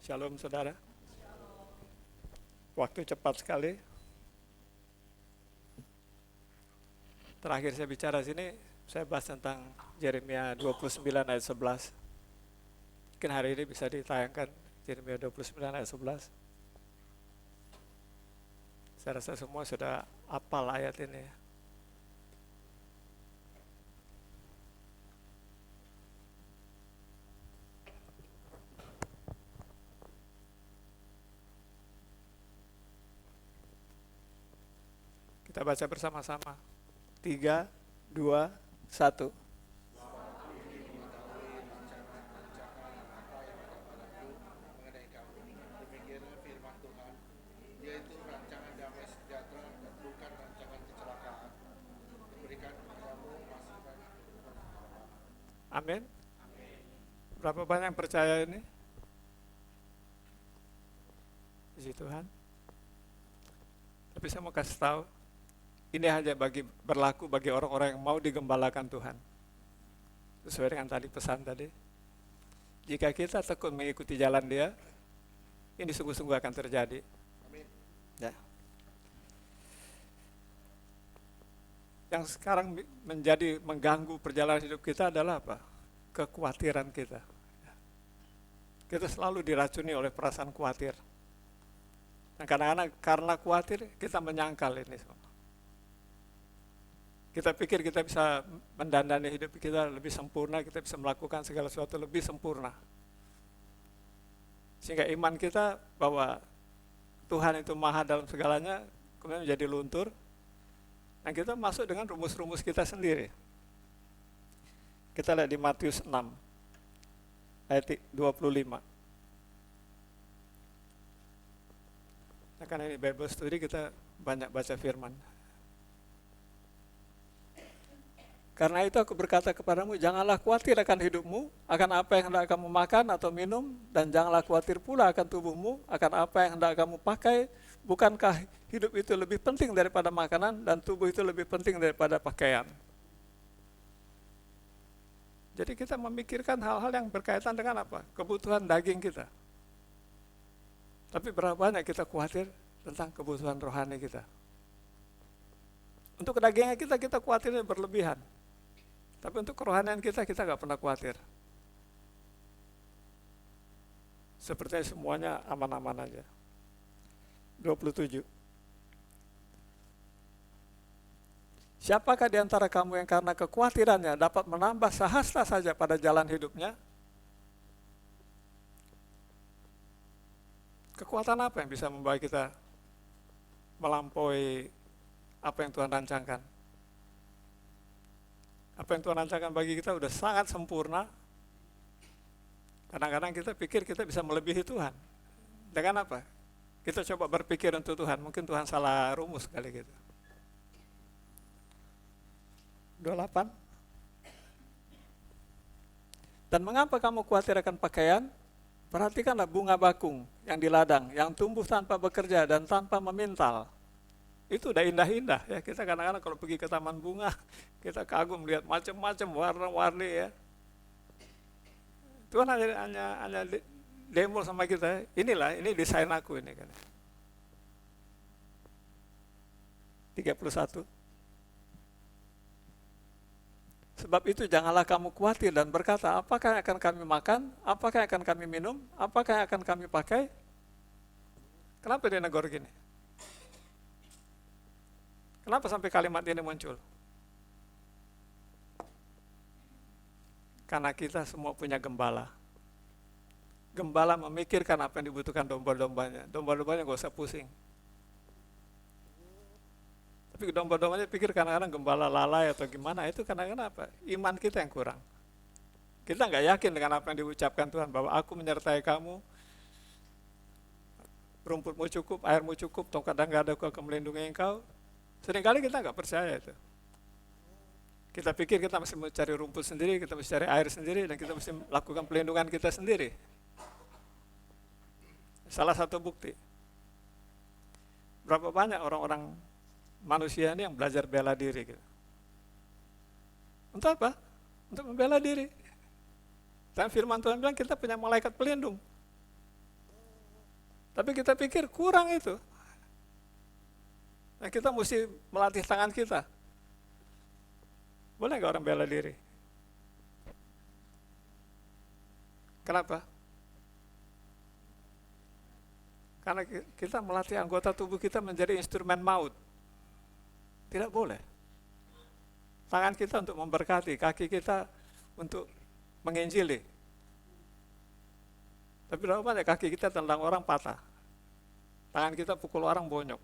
Shalom saudara. Waktu cepat sekali. Terakhir saya bicara sini, saya bahas tentang Yeremia 29 ayat 11. Mungkin hari ini bisa ditayangkan Yeremia 29 ayat 11. Saya rasa semua sudah hafal ayat ini. Kita baca bersama-sama. 3, 2, 1. Amin. Berapa banyak yang percaya ini? Puji Tuhan. Tapi saya mau kasih tahu, ini hanya berlaku bagi orang-orang yang mau digembalakan Tuhan. Sesuai dengan tadi pesan tadi. Jika kita tekun mengikuti jalan Dia, ini sungguh-sungguh akan terjadi. Amin. Ya. Yang sekarang menjadi mengganggu perjalanan hidup kita adalah apa? Kekhawatiran kita. Kita selalu diracuni oleh perasaan khawatir. Dan kadang-kadang karena khawatir kita menyangkal ini semua. Kita pikir kita bisa mendandani hidup kita lebih sempurna, kita bisa melakukan segala sesuatu lebih sempurna. Sehingga iman kita bahwa Tuhan itu maha dalam segalanya, kemudian menjadi luntur. Dan kita masuk dengan rumus-rumus kita sendiri. Kita lihat di Matius 6, ayat 25. Nah, karena ini Bible Study, kita banyak baca firman. Karena itu aku berkata kepadamu, janganlah khawatir akan hidupmu, akan apa yang hendak kamu makan atau minum, dan janganlah khawatir pula akan tubuhmu, akan apa yang hendak kamu pakai. Bukankah hidup itu lebih penting daripada makanan, dan tubuh itu lebih penting daripada pakaian? Jadi kita memikirkan hal-hal yang berkaitan dengan apa? Kebutuhan daging kita. Tapi berapa banyak kita khawatir tentang kebutuhan rohani kita? Untuk kedagingan kita khawatirnya berlebihan. Tapi untuk kerohanian kita nggak pernah khawatir. Sepertinya semuanya aman-aman aja. 27. Siapakah di antara kamu yang karena kekhawatirannya dapat menambah sehasta saja pada jalan hidupnya? Kekuatan apa yang bisa membawa kita melampaui apa yang Tuhan rancangkan? Apa yang Tuhan rancangkan bagi kita udah sangat sempurna. Kadang-kadang kita pikir kita bisa melebihi Tuhan. Dengan apa? Kita coba berpikir untuk Tuhan, mungkin Tuhan salah rumus kali gitu. 28. Dan mengapa kamu khawatir akan pakaian? Perhatikanlah bunga bakung yang di ladang, yang tumbuh tanpa bekerja dan tanpa memintal. Itu udah indah-indah ya. Kita kadang-kadang kalau pergi ke taman bunga, kita kagum lihat macam-macam warna-warni ya. Tuhan hanya demo sama kita, ini desain aku ini kan. 31. Sebab itu janganlah kamu khawatir dan berkata, apakah yang akan kami makan, apakah yang akan kami minum, apakah yang akan kami pakai? Kenapa dia negor gini? Kenapa sampai kalimat ini muncul? Karena kita semua punya gembala. Gembala memikirkan apa yang dibutuhkan domba-dombanya. Domba-dombanya gak usah pusing. Tapi domba-dombanya pikir kadang-kadang gembala lalai atau gimana, itu kadang-kadang apa? Iman kita yang kurang. Kita gak yakin dengan apa yang diucapkan Tuhan, bahwa aku menyertai kamu, rumputmu cukup, airmu cukup, toh kadang gak ada kau akan melindungi engkau. Seringkali kita gak percaya itu. Kita pikir kita mesti mencari rumput sendiri, kita mesti cari air sendiri, dan kita mesti melakukan pelindungan kita sendiri. Salah satu bukti. Berapa banyak orang-orang manusia ini yang belajar bela diri gitu. Untuk apa? Untuk membela diri. Dan firman Tuhan bilang kita punya malaikat pelindung. Tapi kita pikir kurang itu. Nah, kita mesti melatih tangan kita. Boleh nggak orang bela diri? Kenapa? Karena kita melatih anggota tubuh kita menjadi instrumen maut. Tidak boleh. Tangan kita untuk memberkati, kaki kita untuk menginjili. Tapi berapa banyak kaki kita tendang orang patah. Tangan kita pukul orang bonyok.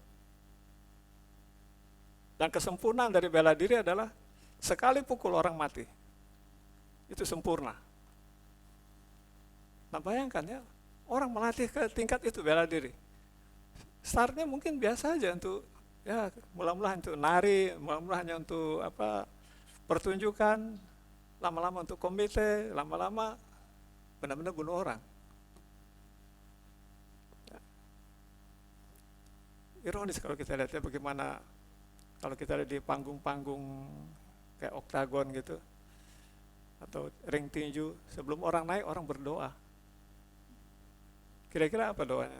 Dan kesempurnaan dari bela diri adalah sekali pukul orang mati. Itu sempurna. Nah bayangkan ya, orang melatih ke tingkat itu bela diri. Startnya mungkin biasa aja untuk ya mula-mula untuk nari, mula-mula hanya untuk pertunjukan, lama-lama untuk komite, lama-lama benar-benar bunuh orang. Ya. Ironis kalau kita lihat ya bagaimana kalau kita lihat di panggung-panggung kayak oktagon gitu atau ring tinju, sebelum orang naik orang berdoa. Kira-kira apa doanya?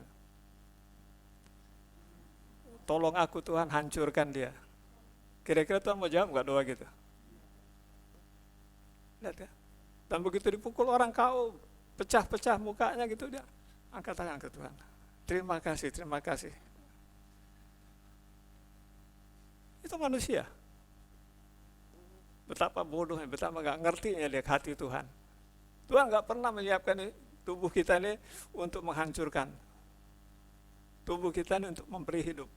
Tolong aku Tuhan, hancurkan dia. Kira-kira Tuhan mau jawab nggak doa gitu? Lihat ya. Dan begitu dipukul orang kau pecah-pecah mukanya gitu, dia angkat tangan ke Tuhan. Terima kasih, terima kasih. Itu manusia. Betapa bodohnya, betapa nggak ngertinya dia hati Tuhan. Tuhan nggak pernah menyiapkan tubuh kita ini untuk menghancurkan. Tubuh kita ini untuk memberi hidup.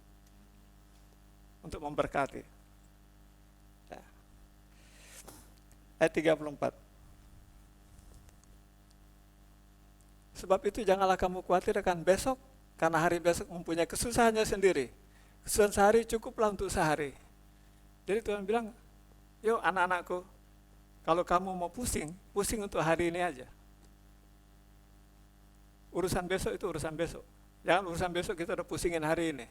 Untuk memberkati. Ya. Ayat 34. Sebab itu janganlah kamu khawatir akan besok, karena hari besok mempunyai kesusahannya sendiri. Kesusahan sehari cukuplah untuk sehari. Jadi Tuhan bilang, yuk anak-anakku, kalau kamu mau pusing, pusing untuk hari ini aja. Urusan besok itu urusan besok. Jangan urusan besok kita udah pusingin hari ini.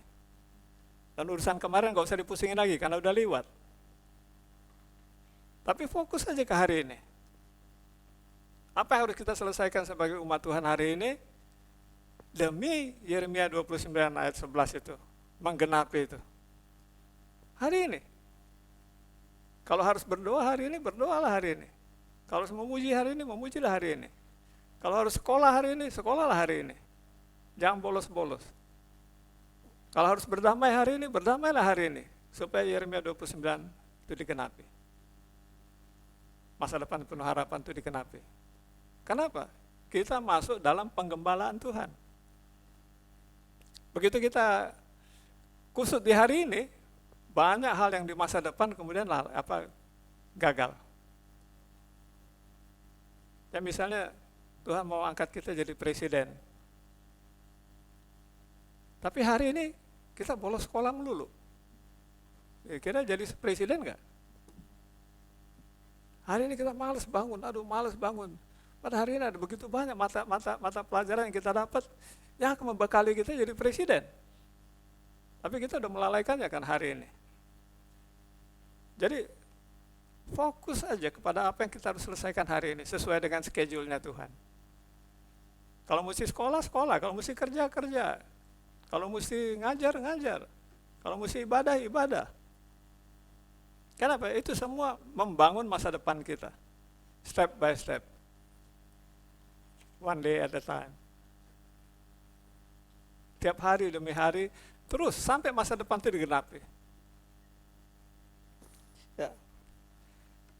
Dan urusan kemarin gak usah dipusingin lagi karena udah lewat. Tapi fokus aja ke hari ini. Apa yang harus kita selesaikan sebagai umat Tuhan hari ini? Demi Yeremia 29 ayat 11 itu. Menggenapi itu. Hari ini. Kalau harus berdoa hari ini, berdoalah hari ini. Kalau harus memuji hari ini, memujilah hari ini. Kalau harus sekolah hari ini, sekolahlah hari ini. Jangan bolos-bolos. Kalau harus berdamai hari ini, berdamailah hari ini. Supaya Yeremia 29 itu digenapi. Masa depan penuh harapan itu digenapi. Kenapa? Kita masuk dalam penggembalaan Tuhan. Begitu kita kusut di hari ini, banyak hal yang di masa depan kemudian gagal. Ya misalnya Tuhan mau angkat kita jadi presiden. Tapi hari ini kita bolos sekolah melulu. Kira jadi presiden nggak? Hari ini kita malas bangun, malas bangun. Pada hari ini ada begitu banyak mata pelajaran yang kita dapat yang akan membekali kita jadi presiden. Tapi kita udah melalaikannya kan hari ini. Jadi fokus aja kepada apa yang kita harus selesaikan hari ini sesuai dengan schedule-nya Tuhan. Kalau mesti sekolah, sekolah. Kalau mesti kerja, kerja. Kalau mesti ngajar, ngajar. Kalau mesti ibadah, ibadah. Kenapa? Itu semua membangun masa depan kita. Step by step. One day at a time. Tiap hari demi hari, terus sampai masa depan itu digenapi. Ya.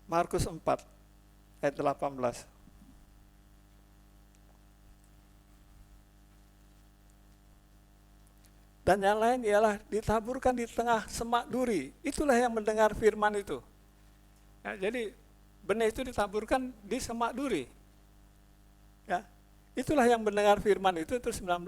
Markus 4, ayat 18. Dan yang lain ialah ditaburkan di tengah semak duri. Itulah yang mendengar firman itu. Ya, jadi benih itu ditaburkan di semak duri. Ya, itulah yang mendengar firman itu, terus 19.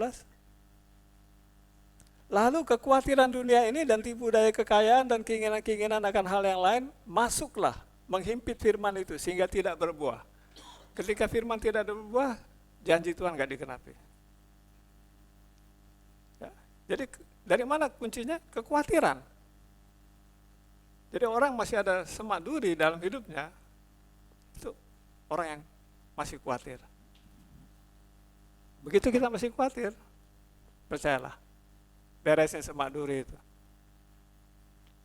Lalu kekhawatiran dunia ini dan tipu daya kekayaan dan keinginan-keinginan akan hal yang lain masuklah menghimpit firman itu sehingga tidak berbuah. Ketika firman tidak berbuah, janji Tuhan nggak digenapi. Ya. Jadi dari mana kuncinya? Kekhawatiran. Jadi orang masih ada semak duri dalam hidupnya, itu orang yang masih khawatir. Begitu kita masih khawatir, percayalah. Beresin semak duri itu.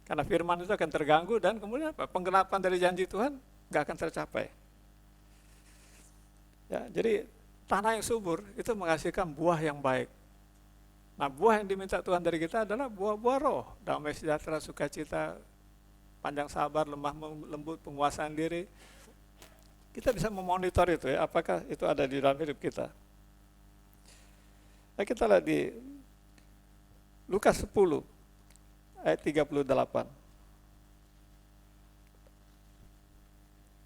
Karena firman itu akan terganggu dan kemudian apa? Penggelapan dari janji Tuhan nggak akan tercapai. Ya, jadi tanah yang subur itu menghasilkan buah yang baik. Nah, buah yang diminta Tuhan dari kita adalah buah-buah roh, damai sejahtera, sukacita, panjang sabar, lemah lembut, penguasaan diri. Kita bisa memonitor itu ya, apakah itu ada di dalam hidup kita. Nah, kita lihat di Lukas 10 ayat 38.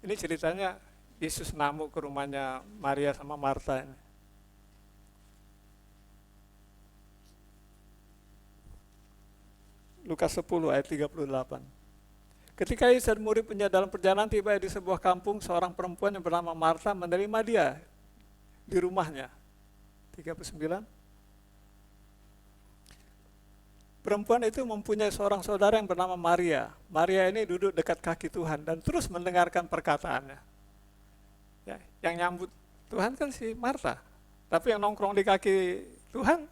Ini ceritanya Yesus namu ke rumahnya Maria sama Marta ini. Lukas 10 ayat 38. Ketika Yesus dan murid-muridnya dalam perjalanan tiba di sebuah kampung, seorang perempuan yang bernama Marta menerima dia di rumahnya. 39. Perempuan itu mempunyai seorang saudara yang bernama Maria. Maria ini duduk dekat kaki Tuhan dan terus mendengarkan perkataannya. Ya, yang nyambut Tuhan kan si Marta, tapi yang nongkrong di kaki Tuhan,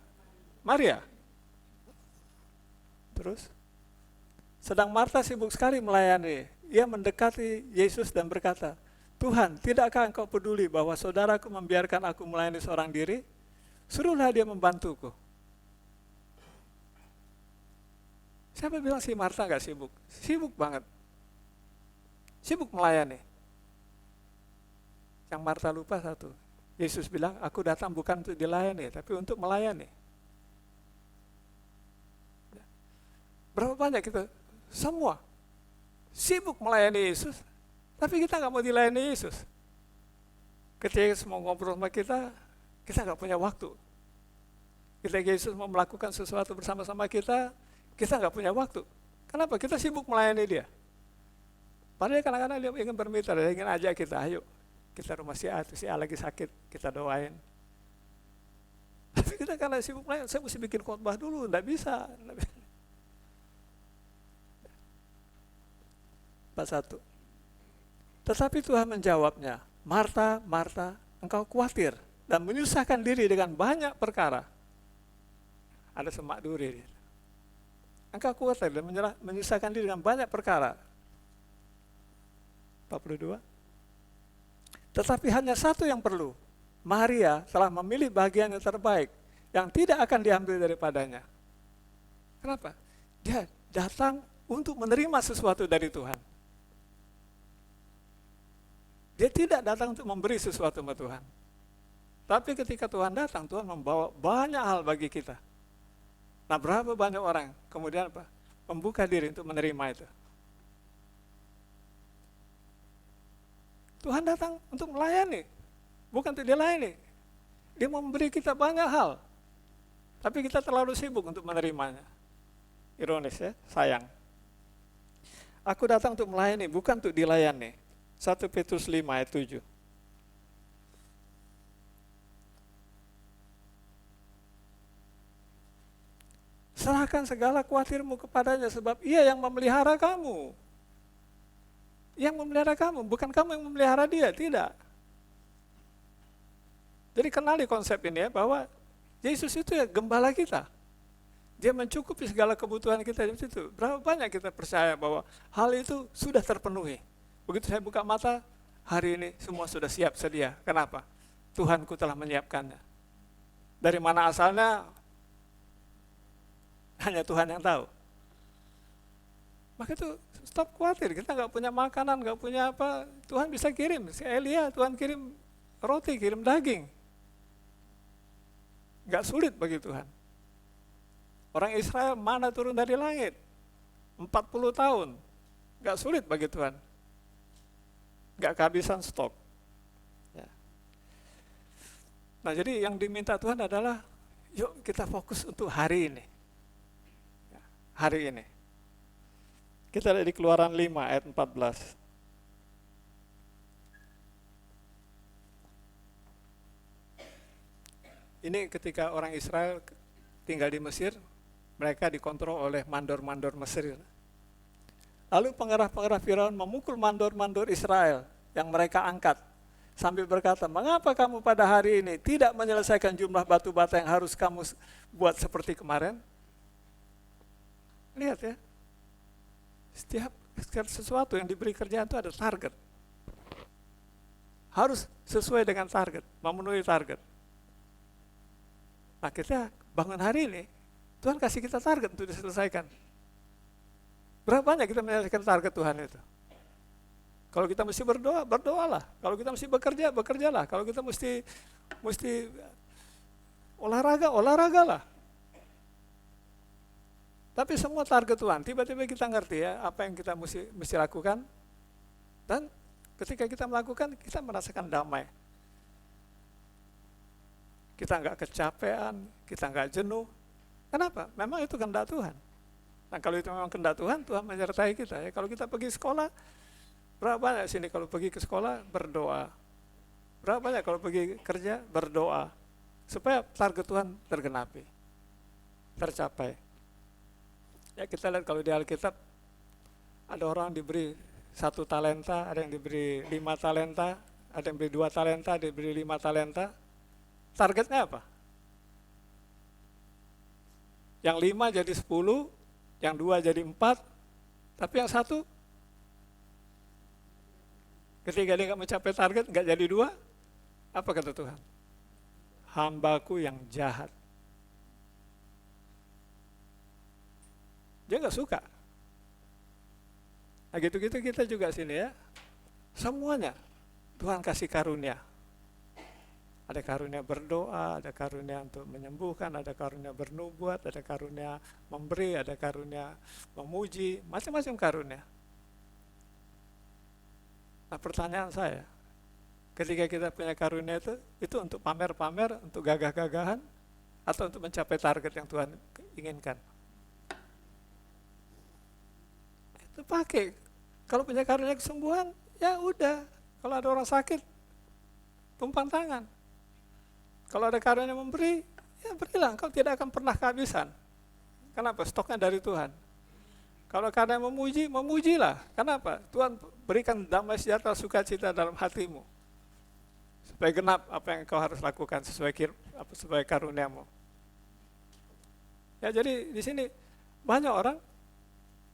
Maria. Terus, sedang Marta sibuk sekali melayani. Ia mendekati Yesus dan berkata, Tuhan, tidakkah engkau peduli bahwa saudaraku membiarkan aku melayani seorang diri? Suruhlah dia membantuku. Siapa bilang si Marta nggak sibuk? Sibuk banget. Sibuk melayani. Yang Marta lupa satu. Yesus bilang, aku datang bukan untuk dilayani, tapi untuk melayani. Berapa banyak kita? Semua. Sibuk melayani Yesus, tapi kita nggak mau dilayani Yesus. Ketika Yesus mau ngobrol sama kita nggak punya waktu. Ketika Yesus mau melakukan sesuatu bersama-sama kita nggak punya waktu. Kenapa? Kita sibuk melayani dia. Padahal kadang-kadang dia ingin bermitra, dia ingin ajak kita, ayo kita rumah si A lagi sakit, kita doain. Tapi kita karena sibuk melayani, saya mesti bikin khotbah dulu, enggak bisa. 41. Tetapi Tuhan menjawabnya, Marta, Marta, engkau khawatir dan menyusahkan diri dengan banyak perkara. Ada semak duri. Engkau khawatir dan menyusahkan diri dengan banyak perkara. 42. Tetapi hanya satu yang perlu. Maria telah memilih bagian yang terbaik, yang tidak akan diambil daripadanya. Kenapa? Dia datang untuk menerima sesuatu dari Tuhan. Dia tidak datang untuk memberi sesuatu sama Tuhan. Tapi ketika Tuhan datang, Tuhan membawa banyak hal bagi kita. Nah, berapa banyak orang kemudian apa? Membuka diri untuk menerima itu. Tuhan datang untuk melayani, bukan untuk dilayani. Dia mau memberi kita banyak hal, tapi kita terlalu sibuk untuk menerimanya. Ironis ya, sayang. Aku datang untuk melayani, bukan untuk dilayani. 1 Petrus 5 ayat 7. Serahkan segala khawatirmu kepadanya, sebab ia yang memelihara kamu. Yang memelihara kamu, bukan kamu yang memelihara dia, tidak. Jadi kenali konsep ini ya, bahwa Yesus itu ya gembala kita. Dia mencukupi segala kebutuhan kita di situ. Berapa banyak kita percaya bahwa hal itu sudah terpenuhi. Begitu saya buka mata, hari ini semua sudah siap sedia. Kenapa? Tuhanku telah menyiapkannya. Dari mana asalnya? Hanya Tuhan yang tahu. Maka itu stop khawatir, kita nggak punya makanan, nggak punya apa, Tuhan bisa kirim. Si Elia, Tuhan kirim roti, kirim daging. Nggak sulit bagi Tuhan. Orang Israel mana turun dari langit, 40 tahun, nggak sulit bagi Tuhan. Nggak kehabisan stok. Ya. Nah, jadi yang diminta Tuhan adalah, yuk kita fokus untuk hari ini. Ya, hari ini. Kita lihat di Keluaran 5 ayat 14. Ini ketika orang Israel tinggal di Mesir, mereka dikontrol oleh mandor-mandor Mesir. Lalu pengarah-pengarah Firaun memukul mandor-mandor Israel yang mereka angkat, sambil berkata, mengapa kamu pada hari ini tidak menyelesaikan jumlah batu bata yang harus kamu buat seperti kemarin? Lihat ya, setiap sesuatu yang diberi kerjaan itu ada target. Harus sesuai dengan target, memenuhi target. Nah kita bangun hari ini, Tuhan kasih kita target untuk diselesaikan. Berapa banyak kita menyelesaikan target Tuhan itu? Kalau kita mesti berdoa, berdoalah. Kalau kita mesti bekerja, bekerjalah. Kalau kita mesti olahraga, olahragalah. Tapi semua target Tuhan, tiba-tiba kita ngerti ya apa yang kita mesti lakukan. Dan ketika kita melakukan, kita merasakan damai. Kita nggak kecapean, kita nggak jenuh. Kenapa? Memang itu kehendak Tuhan. Nah kalau itu memang kehendak Tuhan, Tuhan menyertai kita. Ya. Kalau kita pergi sekolah, berapa banyak sini kalau pergi ke sekolah berdoa. Berapa banyak kalau pergi kerja berdoa. Supaya target Tuhan tergenapi, tercapai. Ya kita lihat kalau di Alkitab, ada orang diberi 1 talenta, ada yang diberi 5 talenta, ada yang diberi 2 talenta, ada yang diberi 5 talenta. Targetnya apa? Yang 5 jadi 10, yang 2 jadi 4, tapi yang 1, ketika dia nggak mencapai target, nggak jadi 2, apa kata Tuhan? Hambaku yang jahat. Dia nggak suka. Nah gitu-gitu kita juga sini ya. Semuanya Tuhan kasih karunia. Ada karunia berdoa, ada karunia untuk menyembuhkan, ada karunia bernubuat, ada karunia memberi, ada karunia memuji, macam-macam karunia. Nah pertanyaan saya, ketika kita punya karunia itu untuk pamer-pamer, untuk gagah-gagahan, atau untuk mencapai target yang Tuhan inginkan? Itu pakai. Kalau punya karunia kesembuhan, ya udah. Kalau ada orang sakit, tumpang tangan. Kalau ada karunia memberi, ya berilah. Kau tidak akan pernah kehabisan. Kenapa? Stoknya dari Tuhan. Kalau karunia memuji, memujilah. Kenapa? Tuhan berikan damai sejahtera sukacita dalam hatimu. Supaya genap apa yang kau harus lakukan sesuai karuniamu. Ya jadi di sini banyak orang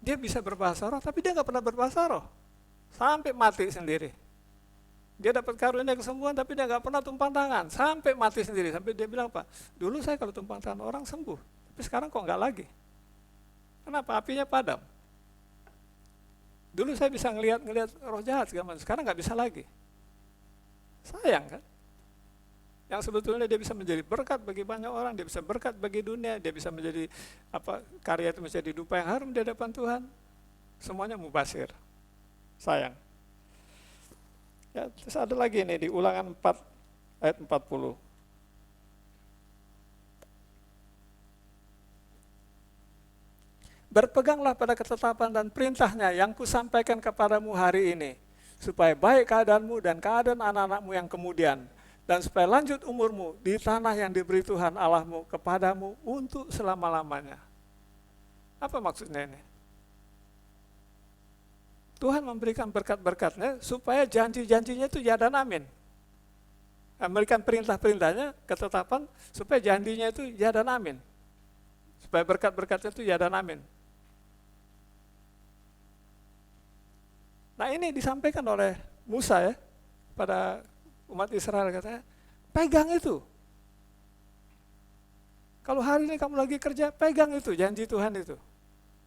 dia bisa berbahasa roh, tapi dia nggak pernah berbahasa roh sampai mati sendiri. Dia dapat karunia kesembuhan, tapi dia nggak pernah tumpang tangan sampai mati sendiri. Sampai dia bilang, Pak, dulu saya kalau tumpang tangan orang sembuh, tapi sekarang kok nggak lagi. Kenapa? Apinya padam. Dulu saya bisa ngelihat roh jahat segala macam, sekarang nggak bisa lagi. Sayang kan? Yang sebetulnya dia bisa menjadi berkat bagi banyak orang, dia bisa berkat bagi dunia, dia bisa menjadi karya itu menjadi dupa yang harum di hadapan Tuhan. Semuanya mubasir. Sayang. Ya, terus ada lagi nih di Ulangan 4 ayat 40. Berpeganglah pada ketetapan dan perintahnya yang kusampaikan kepadamu hari ini, supaya baik keadaanmu dan keadaan anak-anakmu yang kemudian, dan supaya lanjut umurmu di tanah yang diberi Tuhan Allahmu kepadamu untuk selama-lamanya. Apa maksudnya ini? Tuhan memberikan berkat-berkatnya supaya janji-janjinya itu ya dan amin. Memberikan perintah-perintahnya, ketetapan, supaya janjinya itu ya dan amin. Supaya berkat-berkatnya itu ya dan amin. Nah ini disampaikan oleh Musa ya, pada umat Israel katanya, pegang itu. Kalau hari ini kamu lagi kerja, pegang itu, janji Tuhan itu.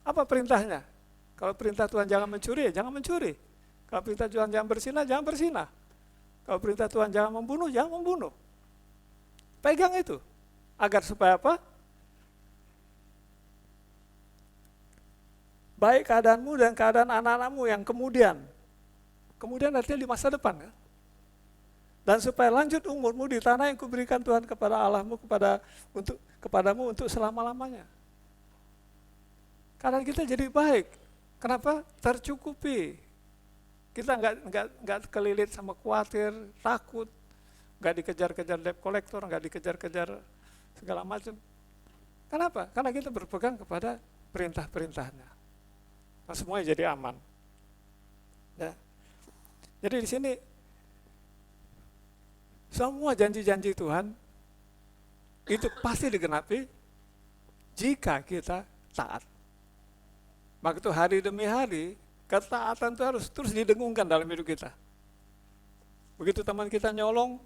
Apa perintahnya? Kalau perintah Tuhan jangan mencuri, ya jangan mencuri. Kalau perintah Tuhan jangan berzinah, jangan berzinah. Kalau perintah Tuhan jangan membunuh, jangan membunuh. Pegang itu. Agar supaya apa? Baik keadaanmu dan keadaan anak-anakmu yang kemudian. Kemudian artinya di masa depan kan? Dan supaya lanjut umurmu di tanah yang kuberikan Tuhan kepada Allahmu kepadamu untuk selama-lamanya. Keadaan kita jadi baik. Kenapa? Tercukupi. Kita nggak kelilit sama khawatir, takut, nggak dikejar-kejar debt collector, nggak dikejar-kejar segala macam. Kenapa? Karena kita berpegang kepada perintah-perintahnya. Nah, semuanya jadi aman. Ya. Jadi di sini Semua janji-janji Tuhan itu pasti digenapi jika kita taat. Maka itu hari demi hari, ketaatan itu harus terus didengungkan dalam hidup kita. Begitu teman kita nyolong,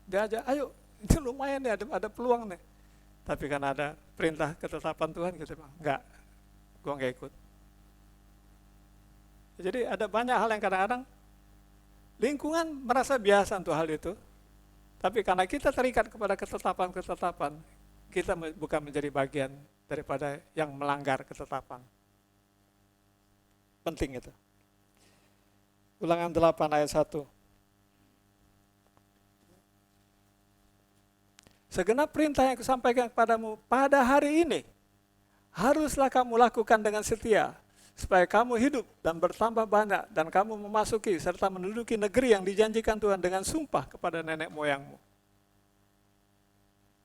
diajak, ayo, itu lumayan nih, ada peluang nih. Tapi karena ada perintah ketetapan Tuhan, kita bilang, enggak, gua enggak ikut. Jadi ada banyak hal yang kadang-kadang lingkungan merasa biasa untuk hal itu, tapi karena kita terikat kepada ketetapan-ketetapan, kita bukan menjadi bagian daripada yang melanggar ketetapan. Penting itu. Ulangan 8 ayat 1. Segenap perintah yang kusampaikan kepadamu pada hari ini, haruslah kamu lakukan dengan setia, supaya kamu hidup dan bertambah banyak, dan kamu memasuki serta menduduki negeri yang dijanjikan Tuhan dengan sumpah kepada nenek moyangmu.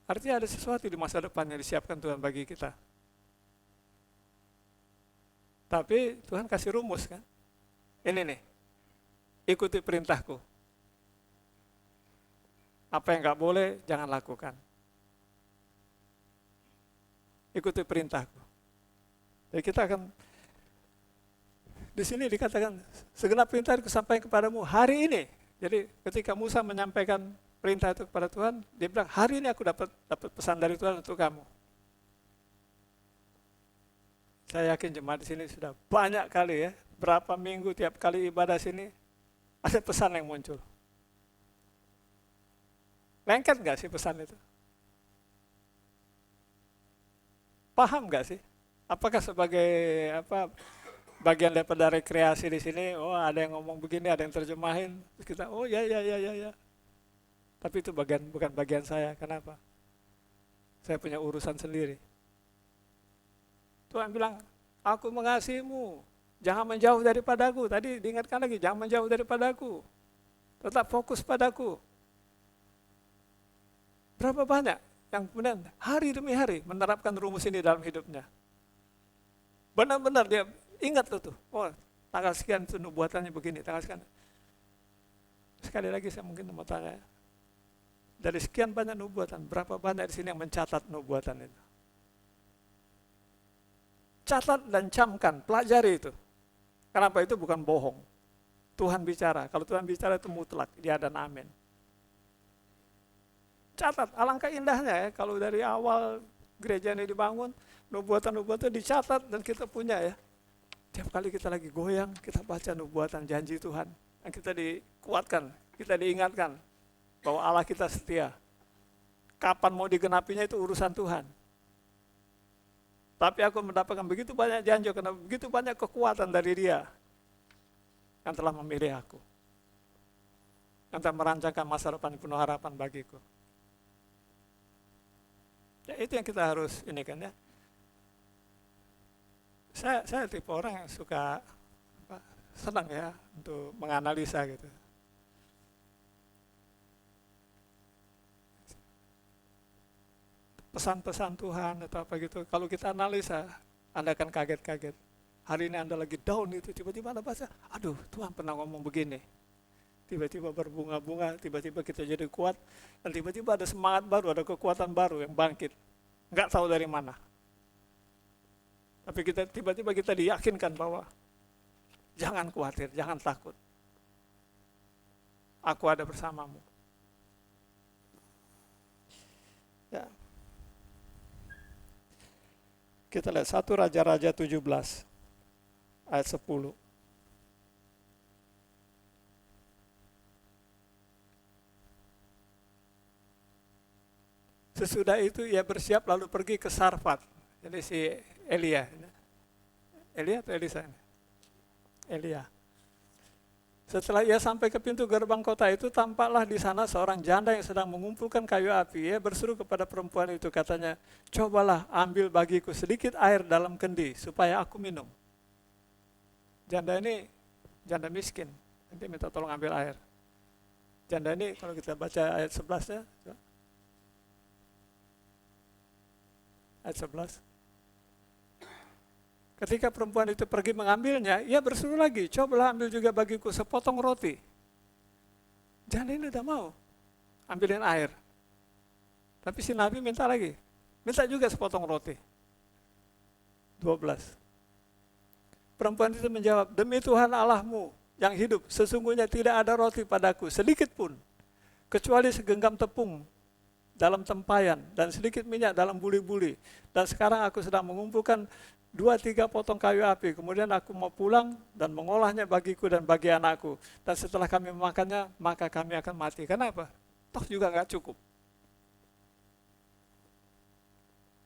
Artinya ada sesuatu di masa depan yang disiapkan Tuhan bagi kita. Tapi Tuhan kasih rumus kan. Ini nih, ikuti perintahku. Apa yang nggak boleh, jangan lakukan. Ikuti perintahku. Jadi kita akan, di sini dikatakan, segenap perintah yang kusampaikan kepadamu hari ini. Jadi ketika Musa menyampaikan perintah itu kepada Tuhan, dia bilang, hari ini aku dapat pesan dari Tuhan untuk kamu. Saya yakin jemaat di sini sudah banyak kali ya, berapa minggu tiap kali ibadah sini, ada pesan yang muncul. Lengket nggak sih pesan itu? Paham nggak sih? Apakah sebagai bagian daripada rekreasi di sini? Oh, ada yang ngomong begini, ada yang terjemahin, terus kita oh ya. Tapi itu bukan bagian saya. Kenapa? Saya punya urusan sendiri. Tuhan bilang, aku mengasihimu, jangan menjauh daripadaku. Tadi diingatkan lagi, jangan menjauh daripadaku. Tetap fokus padaku. Berapa banyak yang kemudian hari demi hari menerapkan rumus ini dalam hidupnya. Benar-benar dia ingat tuh, oh tanggal sekian itu nubuatannya begini, tanggal sekian. Sekali lagi saya mungkin mau tanya, dari sekian banyak nubuatan, berapa banyak di sini yang mencatat nubuatan itu? Catat dan camkan, pelajari itu. Kenapa? Itu bukan bohong. Tuhan bicara, kalau Tuhan bicara itu mutlak, dia dan amin. Catat, alangkah indahnya ya, kalau dari awal gereja ini dibangun, nubuatan-nubuatan dicatat dan kita punya ya. Tiap kali kita lagi goyang, kita baca nubuatan janji Tuhan. Dan kita dikuatkan, kita diingatkan bahwa Allah kita setia. Kapan mau digenapinya itu urusan Tuhan. Tapi aku mendapatkan begitu banyak janji, karena begitu banyak kekuatan dari Dia yang telah memilih aku. Yang telah merancangkan masa depan penuh harapan bagiku. Ya, itu yang kita harus ini kan ya. Saya tipe orang yang suka senang ya untuk menganalisa gitu. Pesan-pesan Tuhan atau apa gitu, kalau kita analisa, Anda akan kaget-kaget. Hari ini Anda lagi down itu, tiba-tiba Anda baca, aduh Tuhan pernah ngomong begini. Tiba-tiba berbunga-bunga, tiba-tiba kita jadi kuat, dan tiba-tiba ada semangat baru, ada kekuatan baru yang bangkit. Nggak tahu dari mana. Tapi tiba-tiba kita diyakinkan bahwa jangan khawatir, jangan takut. Aku ada bersamamu. Ya. Kita lihat 1 Raja-Raja 17 ayat 10. Sesudah itu ia bersiap lalu pergi ke Sarfat. Jadi si Elia atau Elisa? Elia. Setelah ia sampai ke pintu gerbang kota itu, tampaklah di sana seorang janda yang sedang mengumpulkan kayu api. Ia berseru kepada perempuan itu, katanya, cobalah ambil bagiku sedikit air dalam kendi, supaya aku minum. Janda ini, janda miskin, nanti minta tolong ambil air. Janda ini, kalau kita baca ayat 11-nya, ayat 11. Ketika perempuan itu pergi mengambilnya, ia berseru lagi, cobalah ambil juga bagiku sepotong roti. Janda ini udah mau. ambilin air. Tapi si Nabi minta lagi, minta juga sepotong roti. 12. Perempuan itu menjawab, demi Tuhan Allahmu yang hidup, sesungguhnya tidak ada roti padaku sedikit pun, kecuali segenggam tepung dalam tempayan dan sedikit minyak dalam buli-buli. Dan sekarang aku sedang mengumpulkan 2-3 potong kayu api, kemudian aku mau pulang dan mengolahnya bagiku dan bagi anakku. Dan setelah kami memakannya, maka kami akan mati. Kenapa? Toh juga nggak cukup.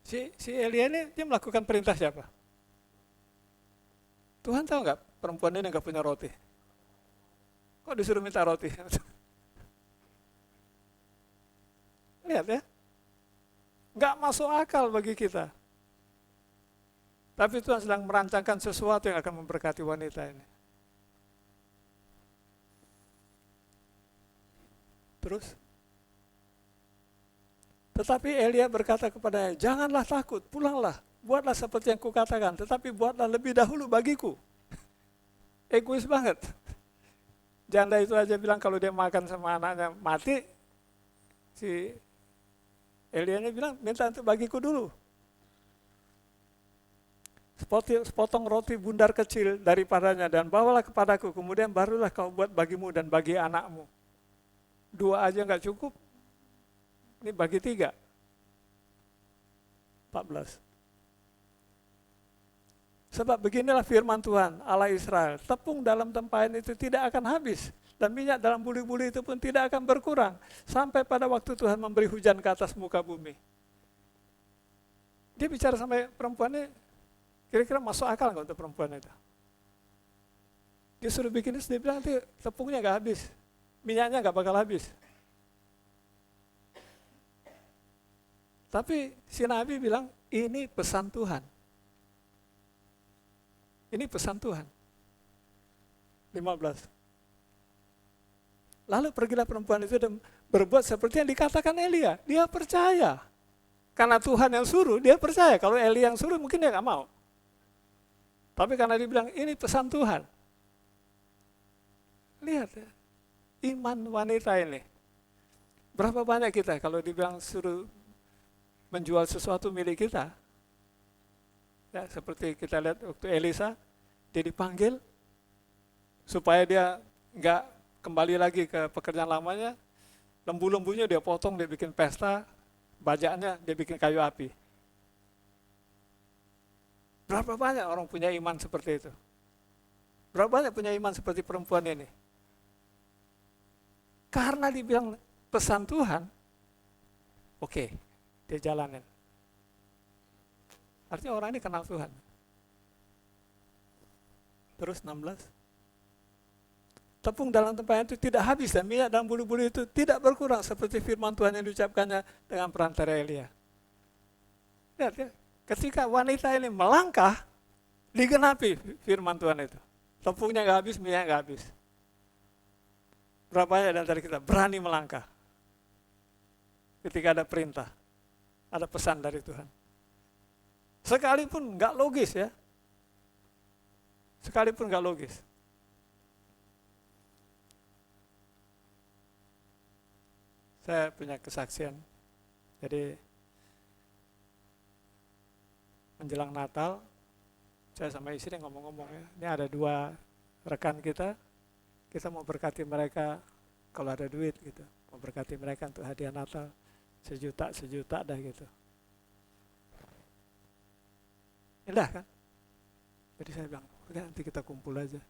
Si Elia ini dia melakukan perintah siapa? Tuhan tahu nggak perempuan ini nggak punya roti? Kok disuruh minta roti? Lihat ya, nggak masuk akal bagi kita. Tapi Tuhan sedang merancangkan sesuatu yang akan memberkati wanita ini. Terus, tetapi Elia berkata kepadanya, janganlah takut, pulanglah, buatlah seperti yang kukatakan, tetapi buatlah lebih dahulu bagiku. Egois banget. Janda itu aja bilang kalau dia makan sama anaknya mati, si Elia ini bilang, minta untuk bagiku dulu. Sepotong roti bundar kecil daripadanya dan bawalah kepadaku, kemudian barulah kau buat bagimu dan bagi anakmu. 2 aja nggak cukup, ini bagi 3. 14. Sebab beginilah firman Tuhan, Allah Israel, tepung dalam tempayan itu tidak akan habis, dan minyak dalam buli-buli itu pun tidak akan berkurang, sampai pada waktu Tuhan memberi hujan ke atas muka bumi. Dia bicara sama perempuan ini, kira-kira masuk akal nggak untuk perempuan itu? Dia suruh bikin itu, dia bilang nanti tepungnya nggak habis, minyaknya nggak bakal habis. Tapi si Nabi bilang, ini pesan Tuhan. Ini pesan Tuhan. 15. Lalu pergilah perempuan itu dan berbuat seperti yang dikatakan Elia. Dia percaya. Karena Tuhan yang suruh, dia percaya. Kalau Elia yang suruh, mungkin dia nggak mau. Tapi karena dia bilang, ini pesan Tuhan. Lihat ya, iman wanita ini. Berapa banyak kita kalau dibilang suruh menjual sesuatu milik kita. Ya, seperti kita lihat waktu Elisa, dia dipanggil supaya dia nggak kembali lagi ke pekerjaan lamanya, lembu-lembunya dia potong, dia bikin pesta, bajaknya dia bikin kayu api. Berapa banyak orang punya iman seperti itu? Berapa banyak punya iman seperti perempuan ini? Karena dibilang pesan Tuhan, oke, dia jalanin. Artinya orang ini kenal Tuhan. Terus 16. Tepung dalam tempayan itu tidak habis dan minyak dalam bulu-bulu itu tidak berkurang seperti firman Tuhan yang diucapkannya dengan perantara Elia. Lihat ya, ketika wanita ini melangkah, digenapi firman Tuhan itu. Tepungnya nggak habis, minyak nggak habis. Berapa banyak di antara kita berani melangkah ketika ada perintah, ada pesan dari Tuhan. Sekalipun nggak logis ya. Sekalipun nggak logis. Saya punya kesaksian. Jadi menjelang Natal, saya sama istri ngomong-ngomong ya. Ini ada 2 rekan kita mau berkati mereka kalau ada duit gitu. Mau berkati mereka untuk hadiah Natal sejuta dah gitu. Indah kan? Jadi saya bilang, udah nanti kita kumpul aja.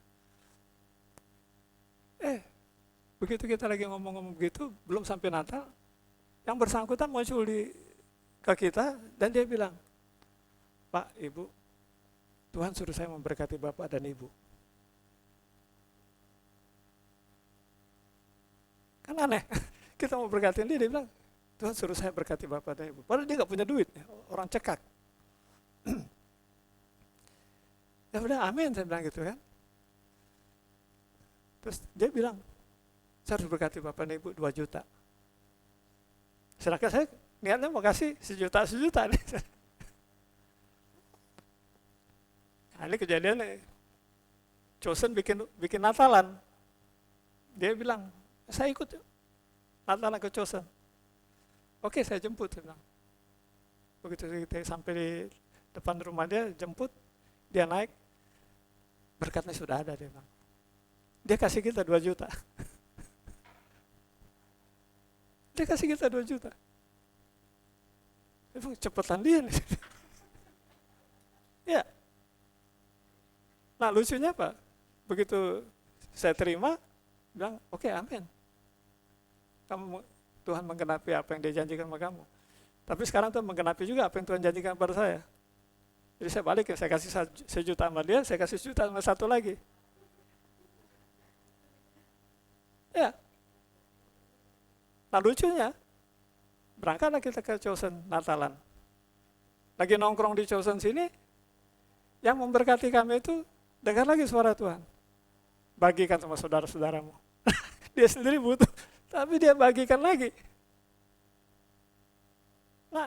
Begitu kita lagi ngomong-ngomong begitu, belum sampai Natal, yang bersangkutan muncul ke kita, dan dia bilang, Pak, Ibu, Tuhan suruh saya memberkati Bapak dan Ibu. Kan aneh, kita mau berkatiin dia bilang, Tuhan suruh saya berkati Bapak dan Ibu. Padahal dia nggak punya duit, orang cekak. Ya udah, amin, saya bilang gitu kan. Terus dia bilang, saya harus berkati Bapak dan Ibu 2 juta. Sedangkan saya niatnya mau kasih sejuta nih. Nah, ini kejadian Chosen bikin Natalan. Dia bilang, saya ikut. Natalan ke Chosen. Oke, saya jemput, saya bilang. Begitu kita sampai di depan rumah dia, jemput, dia naik, berkatnya sudah ada, dia bilang. Dia kasih kita 2 juta. Dia kasih kita 2 juta. Dia bilang, cepetan dia nih. Ya. Nah, lucunya apa? Begitu saya terima, bilang, oke, amin. Tuhan menggenapi apa yang dia janjikan sama kamu. Tapi sekarang Tuhan menggenapi juga apa yang Tuhan janjikan pada saya. Jadi saya balik, saya kasih 1 juta sama dia, saya kasih 1 juta sama 1 lagi. Ya. Nah, lucunya, berangkatlah kita ke Chosen Natalan. Lagi nongkrong di Chosen sini, yang memberkati kami itu, dengar lagi suara Tuhan. Bagikan sama saudara-saudaramu. Dia sendiri butuh, tapi dia bagikan lagi. Nah,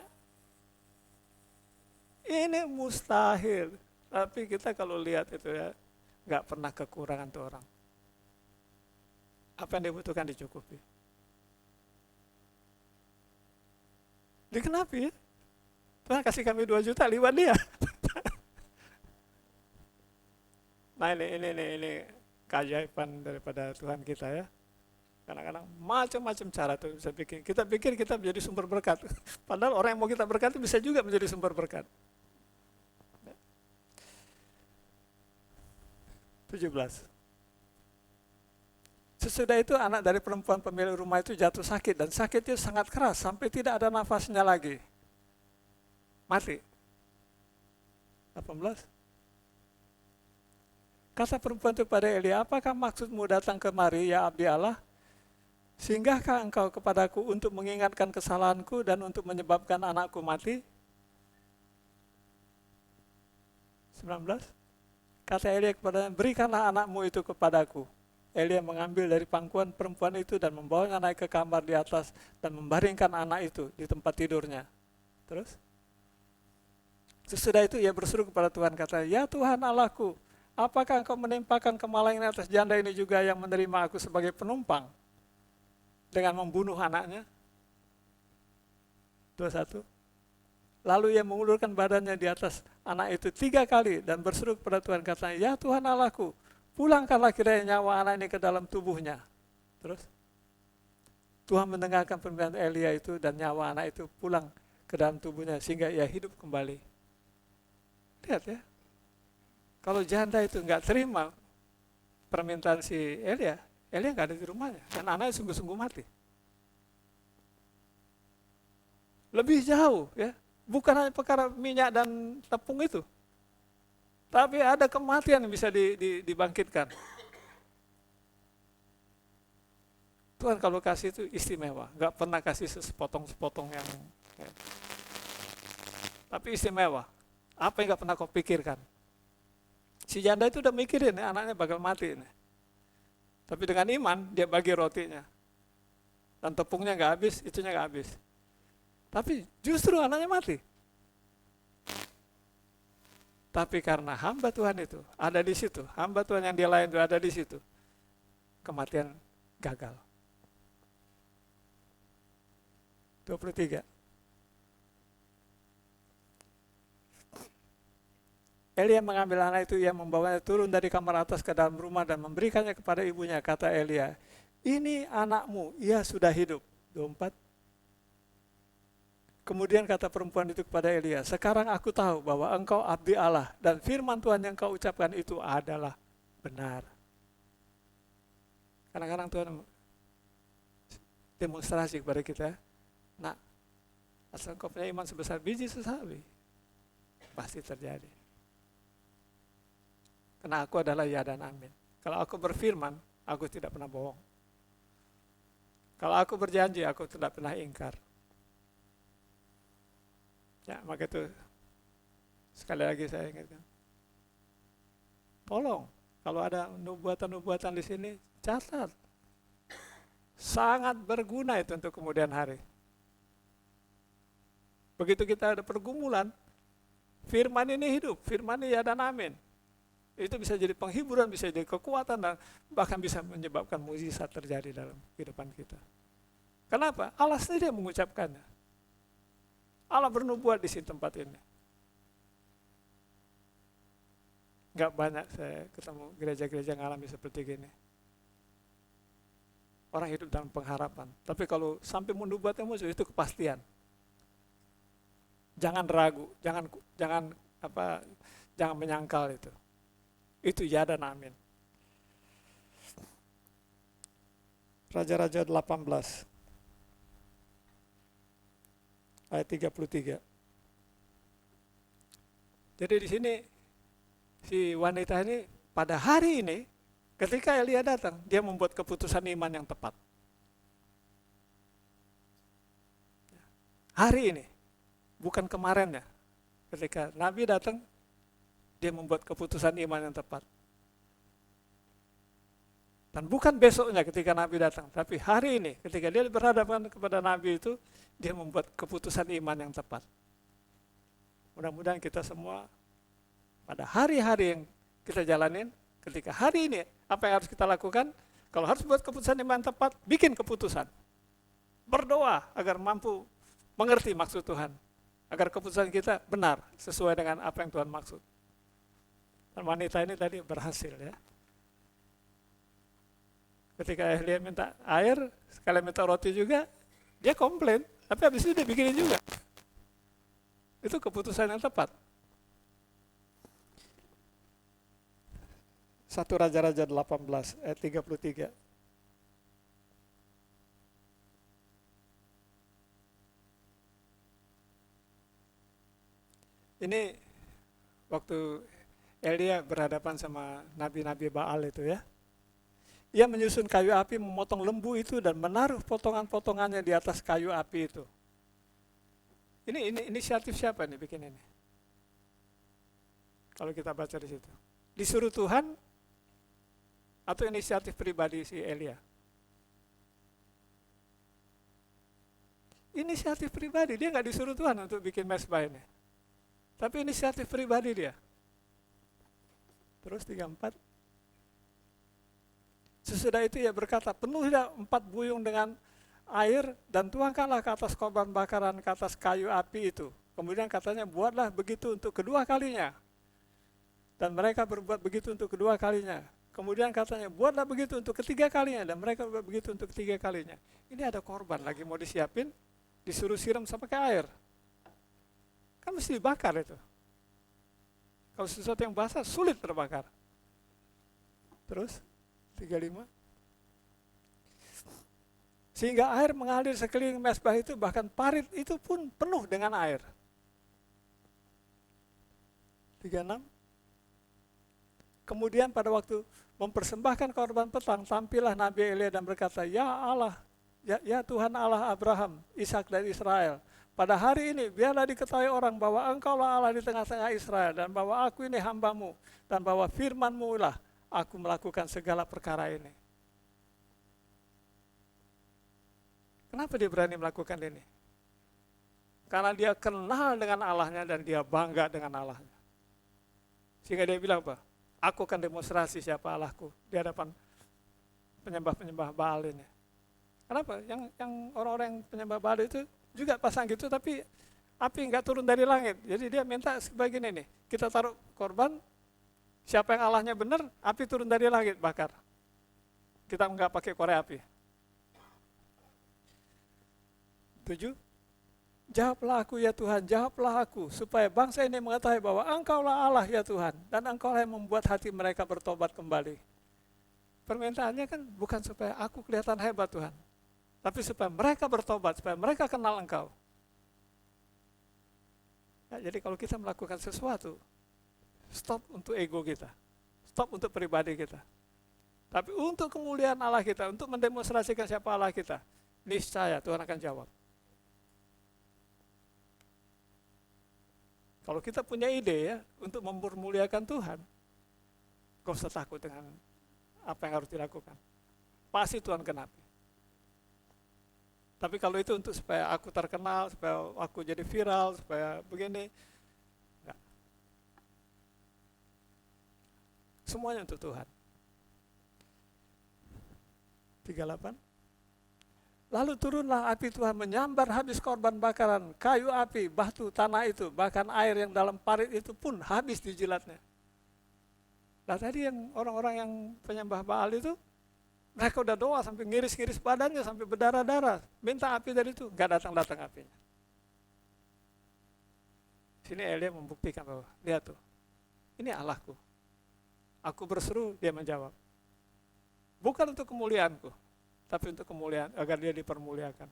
ini mustahil. Tapi kita kalau lihat itu ya, nggak pernah kekurangan tuh orang. Apa yang dibutuhkan dicukupi. Dikenapi ya. Tuhan kasih kami 2 juta lewat dia. Nah ini keajaiban daripada Tuhan kita ya. Kadang-kadang macam-macam cara tuh bisa bikin. Kita pikir kita menjadi sumber berkat. Padahal orang yang mau kita berkati bisa juga menjadi sumber berkat. 17. Sesudah itu anak dari perempuan pemilik rumah itu jatuh sakit. Dan sakitnya sangat keras sampai tidak ada nafasnya lagi. Mati. 18. Kata perempuan itu pada Elia, apakah maksudmu datang kemari ya abdi Allah? Singgahkah engkau kepadaku untuk mengingatkan kesalahanku dan untuk menyebabkan anakku mati? 19. Kata Elia kepadanya, berikanlah anakmu itu kepadaku. Elia mengambil dari pangkuan perempuan itu dan membawanya naik ke kamar di atas dan membaringkan anak itu di tempat tidurnya. Terus? Sesudah itu ia berseru kepada Tuhan, kata, ya Tuhan Allahku, apakah engkau menimpakan kemalangan atas janda ini juga yang menerima aku sebagai penumpang dengan membunuh anaknya? 21. Lalu ia mengulurkan badannya di atas anak itu 3 kali dan berseru kepada Tuhan, katanya, ya Tuhan Allahku, pulangkanlah kiranya nyawa anak ini ke dalam tubuhnya. Terus Tuhan mendengarkan permintaan Elia itu dan nyawa anak itu pulang ke dalam tubuhnya sehingga ia hidup kembali. Lihat ya, kalau janda itu nggak terima permintaan si Elia nggak ada di rumahnya dan anaknya sungguh-sungguh mati. Lebih jauh ya, bukan hanya perkara minyak dan tepung itu, tapi ada kematian yang bisa dibangkitkan. Tuhan kalau kasih itu istimewa, nggak pernah kasih sepotong-sepotong yang ya. Tapi istimewa. Apa yang nggak pernah kau pikirkan? Si janda itu udah mikirin ya, anaknya bakal mati nih. Tapi dengan iman dia bagi rotinya. Dan tepungnya nggak habis, itunya nggak habis. Tapi justru anaknya mati. Tapi karena hamba Tuhan itu ada di situ, hamba Tuhan yang dia lain itu ada di situ, kematian gagal. 23. Elia mengambil anak itu, ia membawanya turun dari kamar atas ke dalam rumah dan memberikannya kepada ibunya. Kata Elia, ini anakmu, ia sudah hidup. 24. Kemudian kata perempuan itu kepada Elia, sekarang aku tahu bahwa engkau abdi Allah dan firman Tuhan yang kau ucapkan itu adalah benar. Kadang-kadang Tuhan demonstrasi kepada kita, nah, asal kau punya iman sebesar biji sesawi, pasti terjadi. Karena aku adalah ya dan amin. Kalau aku berfirman, aku tidak pernah bohong. Kalau aku berjanji, aku tidak pernah ingkar. Ya, maka itu sekali lagi saya ingatkan. Tolong, kalau ada nubuatan-nubuatan di sini, catat. Sangat berguna itu untuk kemudian hari. Begitu kita ada pergumulan, firman ini hidup, firman ini ya dan amin. Itu bisa jadi penghiburan, bisa jadi kekuatan, dan bahkan bisa menyebabkan mukjizat terjadi dalam kehidupan kita. Kenapa? Allah sendiri yang mengucapkannya. Allah bernubuat di sini tempat ini. Gak banyak saya ketemu gereja-gereja ngalami seperti gini. Orang hidup dalam pengharapan. Tapi kalau sampai menubuatnya muncul, itu kepastian. Jangan ragu, jangan menyangkal itu. Itu ya dan amin. Raja-Raja 18 ayat 33. Jadi di sini si wanita ini pada hari ini ketika Elia datang, dia membuat keputusan iman yang tepat. Hari ini, bukan kemarin ya. Ketika Nabi datang, dia membuat keputusan iman yang tepat. Dan bukan besoknya ketika Nabi datang, tapi hari ini ketika dia berhadapan kepada Nabi itu, dia membuat keputusan iman yang tepat. Mudah-mudahan kita semua pada hari-hari yang kita jalanin, ketika hari ini apa yang harus kita lakukan? Kalau harus buat keputusan iman yang tepat, bikin keputusan. Berdoa agar mampu mengerti maksud Tuhan, agar keputusan kita benar sesuai dengan apa yang Tuhan maksud. Dan wanita ini tadi berhasil ya. Ketika Elia minta air, sekalian minta roti juga, dia komplain, tapi habis itu dia bikinin juga. Itu keputusan yang tepat. 1 Raja-Raja 18 ayat 33. Ini waktu Elia berhadapan sama nabi-nabi Baal itu ya. Ia menyusun kayu api, memotong lembu itu dan menaruh potongan-potongannya di atas kayu api itu. Ini inisiatif siapa nih bikin ini? Kalau kita baca di situ. Disuruh Tuhan atau inisiatif pribadi si Elia? Inisiatif pribadi, dia nggak disuruh Tuhan untuk bikin mezbah ini. Tapi inisiatif pribadi dia. Terus 34. Sesudah itu ia berkata, penuhilah 4 buyung dengan air dan tuangkanlah ke atas korban bakaran, ke atas kayu api itu. Kemudian katanya, buatlah begitu untuk kedua kalinya. Dan mereka berbuat begitu untuk kedua kalinya. Kemudian katanya, buatlah begitu untuk ketiga kalinya. Dan mereka berbuat begitu untuk ketiga kalinya. Ini ada korban lagi mau disiapin, disuruh siram sama pakai air. Kan mesti dibakar itu. Kalau sesuatu yang basah, sulit terbakar. Terus 35. Sehingga air mengalir sekeliling mezbah itu, bahkan parit itu pun penuh dengan air. 36. Kemudian pada waktu mempersembahkan korban petang, tampillah Nabi Elia dan berkata, ya Allah, ya Tuhan Allah Abraham, Ishak dan Israel, pada hari ini biarlah diketahui orang bahwa Engkaulah Allah di tengah-tengah Israel, dan bahwa aku ini hamba-Mu, dan bahwa firman-Mu lah aku melakukan segala perkara ini. Kenapa dia berani melakukan ini? Karena dia kenal dengan Allahnya dan dia bangga dengan Allahnya. Sehingga dia bilang apa? Aku akan demonstrasi siapa Allahku di hadapan penyembah-penyembah Baal ini. Kenapa? Yang orang-orang yang penyembah Baal itu juga pasang gitu, tapi api enggak turun dari langit. Jadi dia minta sebagian ini, kita taruh korban, siapa yang Allahnya benar, api turun dari langit bakar. Kita enggak pakai korek api. 7. Jawablah aku ya Tuhan, jawablah aku, supaya bangsa ini mengetahui bahwa Engkaulah Allah ya Tuhan, dan Engkaulah yang membuat hati mereka bertobat kembali. Permintaannya kan bukan supaya aku kelihatan hebat Tuhan, tapi supaya mereka bertobat, supaya mereka kenal Engkau. Ya, jadi kalau kita melakukan sesuatu, stop untuk ego kita, stop untuk pribadi kita. Tapi untuk kemuliaan Allah kita, untuk mendemonstrasikan siapa Allah kita, niscaya Tuhan akan jawab. Kalau kita punya ide ya, untuk mempermuliakan Tuhan, gak usah takut dengan apa yang harus dilakukan. Pasti Tuhan genapi. Tapi kalau itu untuk supaya aku terkenal, supaya aku jadi viral, supaya begini, enggak. Semuanya untuk Tuhan. 38. Lalu turunlah api Tuhan menyambar habis korban bakaran, kayu api, batu, tanah itu, bahkan air yang dalam parit itu pun habis dijilatnya. Nah tadi yang orang-orang yang penyembah Baal itu, mereka udah doa sampai ngiris-ngiris badannya, sampai berdarah-darah, minta api dari itu, nggak datang-datang apinya. Sini Elia membuktikan bahwa, lihat tuh, ini Allahku. Aku berseru, dia menjawab. Bukan untuk kemuliaanku, tapi untuk kemuliaan, agar dia dipermuliakan.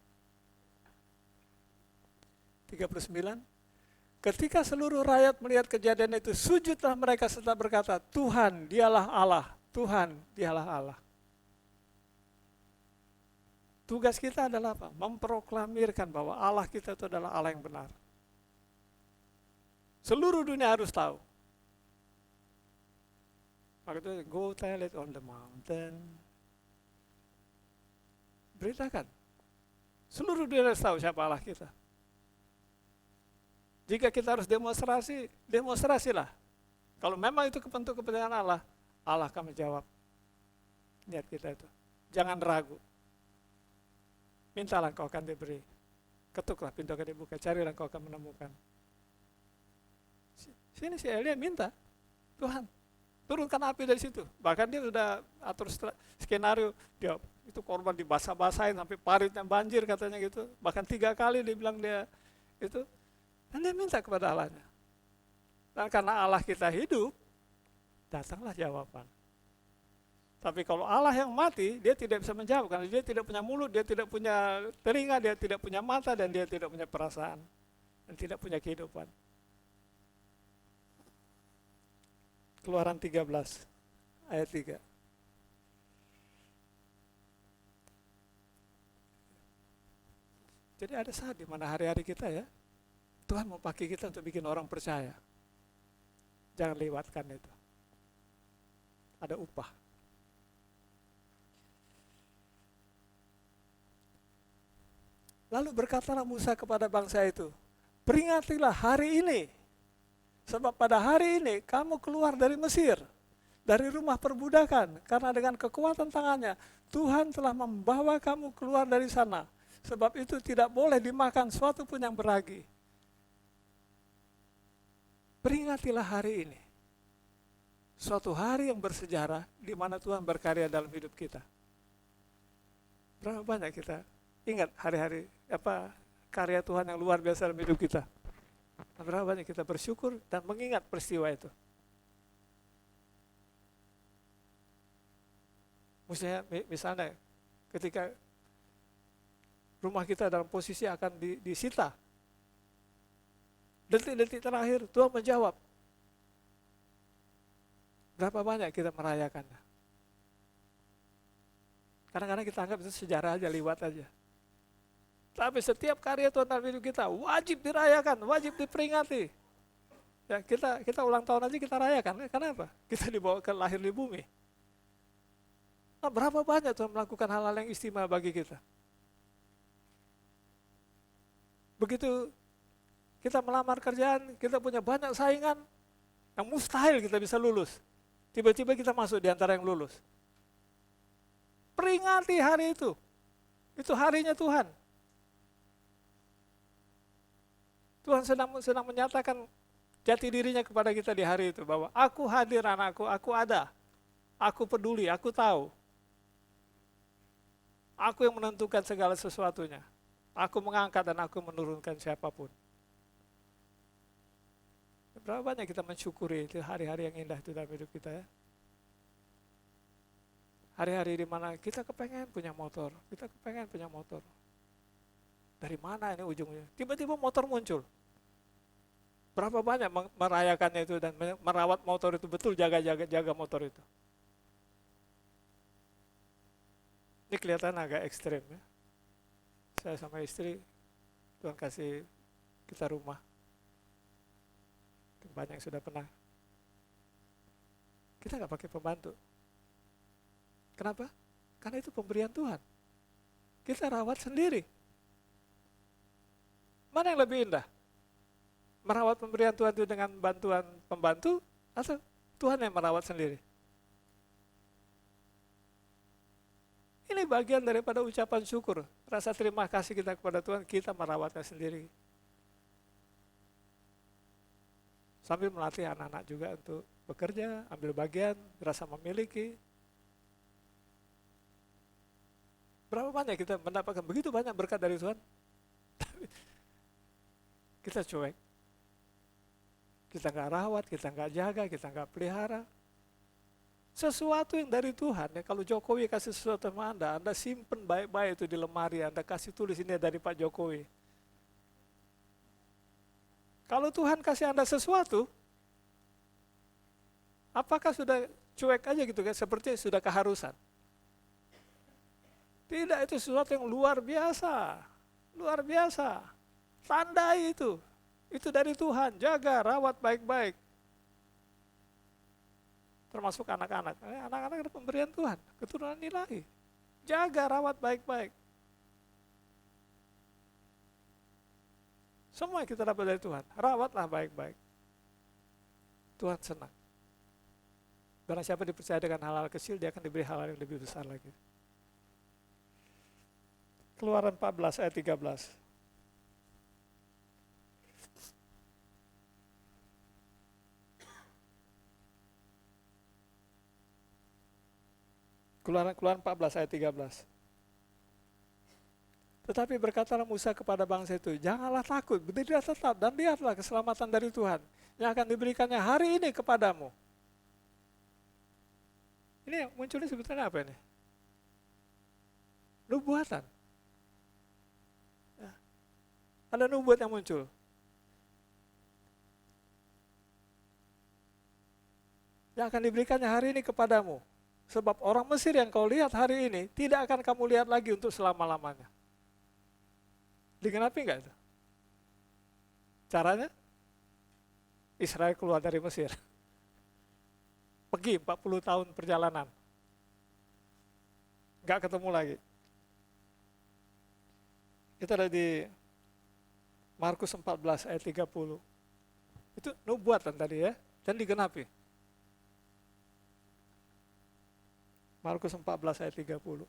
39. Ketika seluruh rakyat melihat kejadian itu, sujudlah mereka serta berkata, Tuhan dialah Allah, Tuhan dialah Allah. Tugas kita adalah apa? Memproklamirkan bahwa Allah kita itu adalah Allah yang benar. Seluruh dunia harus tahu. Maka itu, go tell it on the mountain. Beritakan. Seluruh dunia harus tahu siapa Allah kita. Jika kita harus demonstrasi, demonstrasilah. Kalau memang itu untuk kepentingan Allah, Allah akan menjawab niat kita itu. Jangan ragu. Mintalah kau akan diberi. Ketuklah pintu akan dibuka, carilah kau akan menemukan. Sini si Elia minta, Tuhan, turunkan api dari situ. Bahkan dia sudah atur skenario, dia itu korban dibasah-basahin sampai paritnya banjir katanya gitu. Bahkan 3 kali dia bilang dia itu. Dan dia minta kepada Allahnya. Dan karena Allah kita hidup, datanglah jawaban. Tapi kalau Allah yang mati, dia tidak bisa menjawab. Karena dia tidak punya mulut, dia tidak punya telinga, dia tidak punya mata, dan dia tidak punya perasaan. Dan tidak punya kehidupan. Keluaran 13, ayat 3. Jadi ada saat di mana hari-hari kita ya, Tuhan mau pakai kita untuk bikin orang percaya. Jangan lewatkan itu. Ada upah. Lalu berkatalah Musa kepada bangsa itu, peringatilah hari ini, sebab pada hari ini kamu keluar dari Mesir, dari rumah perbudakan, karena dengan kekuatan tangannya, Tuhan telah membawa kamu keluar dari sana. Sebab itu tidak boleh dimakan suatu pun yang beragi. Peringatilah hari ini. Suatu hari yang bersejarah di mana Tuhan berkarya dalam hidup kita. Berapa banyak kita ingat hari-hari karya Tuhan yang luar biasa dalam hidup kita. Berapa banyak kita bersyukur dan mengingat peristiwa itu. Misalnya ketika rumah kita dalam posisi akan disita, detik-detik terakhir Tuhan menjawab. Berapa banyak kita merayakannya? Kadang-kadang kita anggap itu sejarah aja, liwat aja. Tapi setiap karya Tuhan dalam hidup kita wajib dirayakan, wajib diperingati. Ya, kita ulang tahun aja kita rayakan. Kenapa? Kita dibawa ke lahir di bumi. Nah, berapa banyak Tuhan melakukan hal-hal yang istimewa bagi kita? Begitu kita melamar kerjaan, kita punya banyak saingan, yang mustahil kita bisa lulus. Tiba-tiba kita masuk di antara yang lulus. Peringati hari itu. Itu harinya Tuhan. Tuhan sedang menyatakan jati dirinya kepada kita di hari itu, bahwa aku hadir anakku, aku ada. Aku peduli, aku tahu. Aku yang menentukan segala sesuatunya. Aku mengangkat dan aku menurunkan siapapun. Berapa banyak kita mensyukuri itu hari-hari yang indah itu dalam hidup kita ya. Hari-hari di mana kita kepengen punya motor, kita kepengen punya motor. Dari mana ini ujungnya? Tiba-tiba motor muncul. Berapa banyak merayakannya itu dan merawat motor itu betul, jaga motor itu. Ini kelihatan agak ekstrim ya. Saya sama istri, Tuhan kasih kita rumah. Banyak yang sudah pernah. Kita nggak pakai pembantu. Kenapa? Karena itu pemberian Tuhan. Kita rawat sendiri. Mana yang lebih indah? Merawat pemberian Tuhan itu dengan bantuan pembantu, atau Tuhan yang merawat sendiri? Ini bagian daripada ucapan syukur. Rasa terima kasih kita kepada Tuhan, kita merawatnya sendiri. Sambil melatih anak-anak juga untuk bekerja, ambil bagian, rasa memiliki. Berapa banyak kita mendapatkan begitu banyak berkat dari Tuhan, tapi kita cuek. Kita nggak rawat, kita nggak jaga, kita nggak pelihara. Sesuatu yang dari Tuhan, ya, kalau Jokowi kasih sesuatu sama Anda simpen baik-baik itu di lemari, Anda kasih tulis ini dari Pak Jokowi. Kalau Tuhan kasih Anda sesuatu, apakah sudah cuek aja gitu kan, seperti sudah keharusan? Tidak, itu sesuatu yang luar biasa. Luar biasa. Tandai itu. Itu dari Tuhan, jaga, rawat baik-baik. Termasuk anak-anak. Anak-anak ada pemberian Tuhan, keturunan ilahi. Jaga, rawat baik-baik. Semua yang kita dapat dari Tuhan, rawatlah baik-baik. Tuhan senang. Barang siapa dipercaya dengan hal-hal kecil, dia akan diberi hal-hal yang lebih besar lagi. Keluaran 14 ayat 13. Keluaran 14 ayat 13. Tetapi berkatalah Musa kepada bangsa itu, janganlah takut, berdirilah tetap dan lihatlah keselamatan dari Tuhan yang akan diberikannya hari ini kepadamu. Ini yang munculnya sebetulnya apa ini? Nubuatan. Ya. Ada nubuat yang muncul. Yang akan diberikannya hari ini kepadamu. Sebab orang Mesir yang kau lihat hari ini, tidak akan kamu lihat lagi untuk selama-lamanya. Digenapi enggak itu? Caranya? Israel keluar dari Mesir. Pergi 40 tahun perjalanan. Enggak ketemu lagi. Itu ada di Markus 14 ayat 30. Itu nubuatan tadi ya, dan digenapi. Markus 14 ayat 30.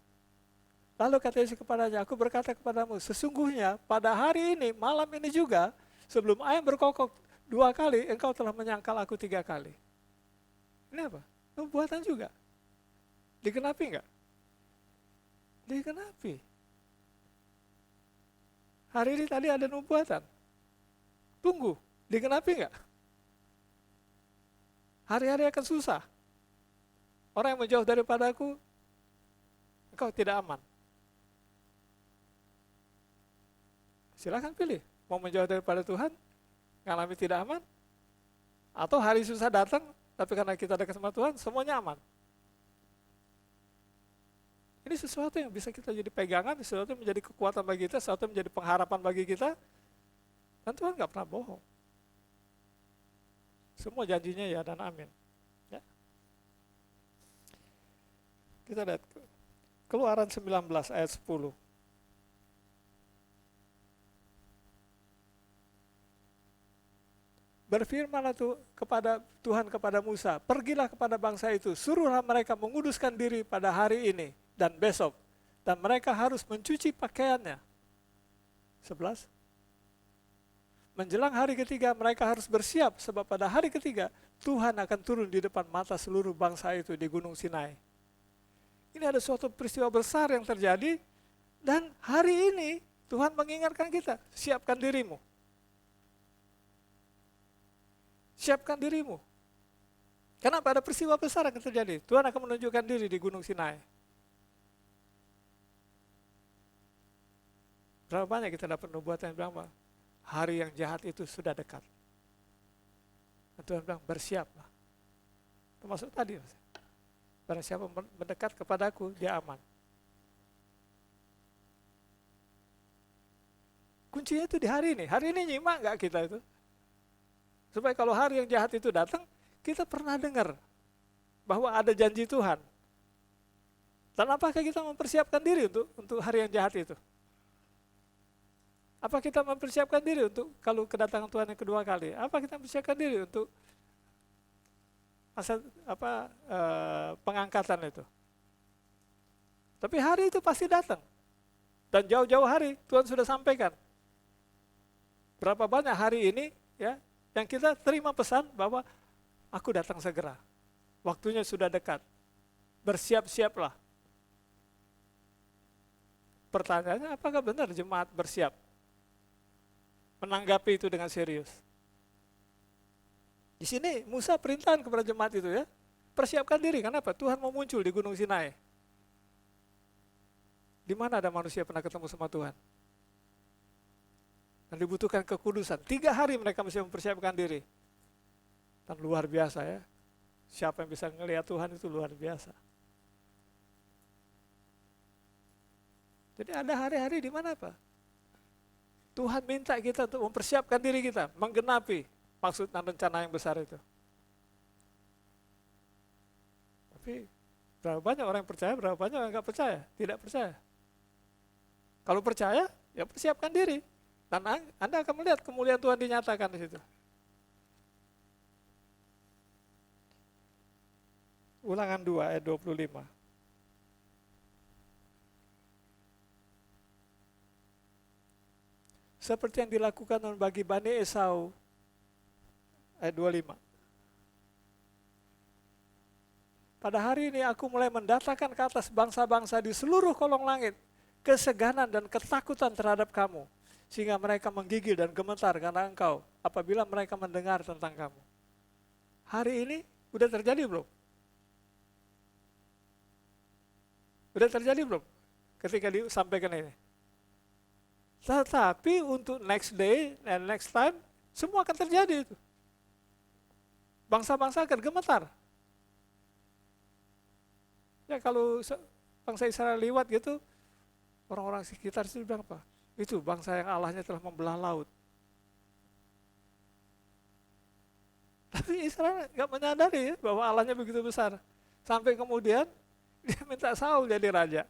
Lalu kata Yesus kepadanya, aku berkata kepadamu, sesungguhnya pada hari ini, malam ini juga, sebelum ayam berkokok 2 kali, engkau telah menyangkal aku 3 kali. Ini apa? Nubuatan juga. Digenapi enggak? Digenapi. Hari ini tadi ada nubuatan. Tunggu, digenapi enggak? Hari-hari akan susah. Orang yang menjauh daripadaku, engkau tidak aman. Silakan pilih, mau menjauh daripada Tuhan, ngalami tidak aman, atau hari susah datang, tapi karena kita dekat sama Tuhan, semuanya aman. Ini sesuatu yang bisa kita jadi pegangan, sesuatu yang menjadi kekuatan bagi kita, sesuatu yang menjadi pengharapan bagi kita, dan Tuhan nggak pernah bohong. Semua janjinya ya dan amin. Kita lihat Keluaran 19 ayat 10. Berfirmanlah kepada Tuhan kepada Musa, pergilah kepada bangsa itu, suruhlah mereka menguduskan diri pada hari ini dan besok, dan mereka harus mencuci pakaiannya. 11. Menjelang hari ketiga mereka harus bersiap, sebab pada hari ketiga Tuhan akan turun di depan mata seluruh bangsa itu di Gunung Sinai. Ini ada suatu peristiwa besar yang terjadi, dan hari ini Tuhan mengingatkan kita, siapkan dirimu. Siapkan dirimu. Kenapa? Ada peristiwa besar yang terjadi. Tuhan akan menunjukkan diri di Gunung Sinai. Berapa banyak kita dapat nubuatan yang bilang, hari yang jahat itu sudah dekat. Dan Tuhan bilang, bersiaplah. Termasuk tadi, barang siapa mendekat kepadaku, dia aman. Kuncinya itu di hari ini. Hari ini nyimak nggak kita itu? Supaya kalau hari yang jahat itu datang, kita pernah dengar bahwa ada janji Tuhan. Dan apakah kita mempersiapkan diri untuk hari yang jahat itu? Apa kita mempersiapkan diri untuk kalau kedatangan Tuhan yang kedua kali? Apa kita mempersiapkan diri untuk masa pengangkatan itu? Tapi hari itu pasti datang. Dan jauh-jauh hari Tuhan sudah sampaikan. Berapa banyak hari ini ya yang kita terima pesan bahwa aku datang segera. Waktunya sudah dekat. Bersiap-siaplah. Pertanyaannya, apakah benar jemaat bersiap? Menanggapi itu dengan serius. Di sini Musa perintahkan kepada jemaat itu ya, persiapkan diri. Kenapa? Tuhan mau muncul di Gunung Sinai. Di mana ada manusia pernah ketemu sama Tuhan? Dan dibutuhkan kekudusan. 3 hari mereka mesti mempersiapkan diri. Dan luar biasa ya. Siapa yang bisa melihat Tuhan itu luar biasa. Jadi ada hari-hari di mana Pak? Tuhan minta kita untuk mempersiapkan diri kita, menggenapi maksud dan rencana yang besar itu. Tapi berapa banyak orang yang percaya, berapa banyak orang yang nggak percaya, tidak percaya. Kalau percaya, ya persiapkan diri. Dan Anda akan melihat kemuliaan Tuhan dinyatakan di situ. Ulangan 2 ayat 25. Seperti yang dilakukan bagi Bani Esau, ayat 25. Pada hari ini aku mulai mendatangkan ke atas bangsa-bangsa di seluruh kolong langit keseganan dan ketakutan terhadap kamu, sehingga mereka menggigil dan gemetar karena engkau apabila mereka mendengar tentang kamu. Hari ini udah terjadi belum? Udah terjadi belum? Ketika disampaikan ini. Tetapi untuk next day and next time, semua akan terjadi itu. Bangsa-bangsa akan gemetar. Ya kalau bangsa Israel lewat gitu, orang-orang sekitar itu bilang apa? Itu bangsa yang Allahnya telah membelah laut. Tapi Israel nggak menyadari ya, bahwa Allahnya begitu besar. Sampai kemudian dia minta Saul jadi raja.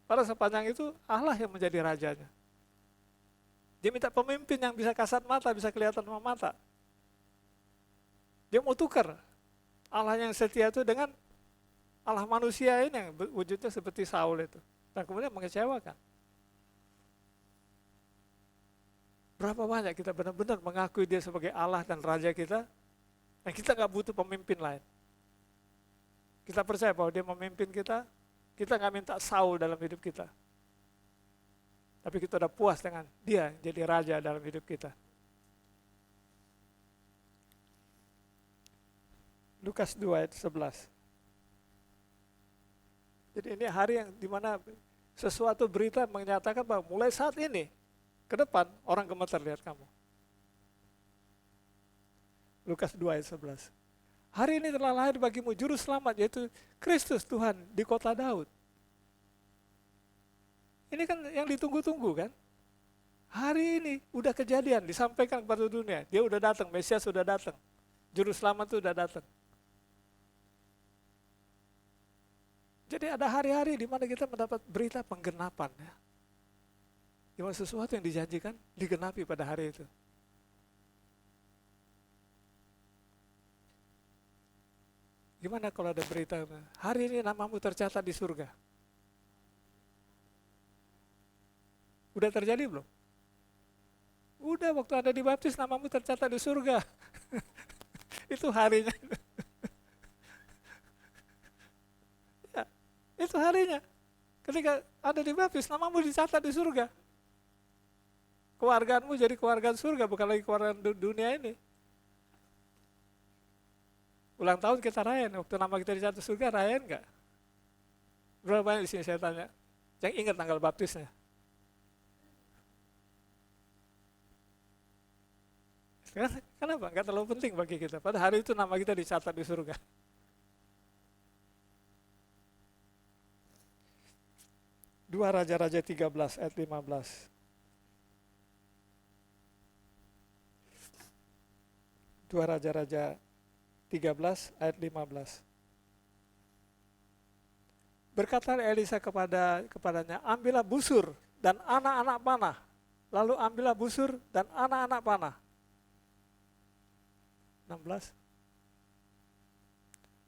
Pada sepanjang itu Allah yang menjadi rajanya. Dia minta pemimpin yang bisa kasat mata, bisa kelihatan sama mata. Dia mau tukar Allah yang setia itu dengan Allah manusia ini yang wujudnya seperti Saul itu. Dan kemudian mengecewakan. Berapa banyak kita benar-benar mengakui dia sebagai Allah dan Raja kita, dan kita nggak butuh pemimpin lain. Kita percaya bahwa dia memimpin kita nggak minta Saul dalam hidup kita. Tapi kita udah puas dengan dia jadi Raja dalam hidup kita. Lukas 2 ayat 11. Jadi ini hari yang dimana sesuatu berita menyatakan bahwa mulai saat ini, ke depan orang gemetar lihat kamu. Lukas 2 ayat 11. Hari ini telah lahir bagimu juru selamat, yaitu Kristus Tuhan di kota Daud. Ini kan yang ditunggu-tunggu kan? Hari ini udah kejadian, disampaikan kepada dunia. Dia udah datang, Mesias sudah datang. Juru selamat itu udah datang. Jadi ada hari-hari di mana kita mendapat berita penggenapan. Ya. Di mana sesuatu yang dijanjikan digenapi pada hari itu. Gimana kalau ada berita, hari ini namamu tercatat di surga? Udah terjadi belum? Udah, waktu Anda dibaptis namamu tercatat di surga. Itu harinya. Ya, itu harinya. Ketika Anda dibaptis, namamu dicatat di surga. Keluargaanmu jadi keluarga surga, bukan lagi keluarga dunia ini. Ulang tahun kita rayain, waktu nama kita dicatat di surga, rayain nggak? Berapa banyak di sini saya tanya, yang ingat tanggal baptisnya? Kenapa? Nggak terlalu penting bagi kita. Pada hari itu nama kita dicatat di surga. Dua Raja-Raja 13 ayat 15. Dua Raja-Raja 13 ayat 15. Berkata Elisa kepadanya, ambillah busur dan anak-anak panah. Lalu ambillah busur dan anak-anak panah. 16.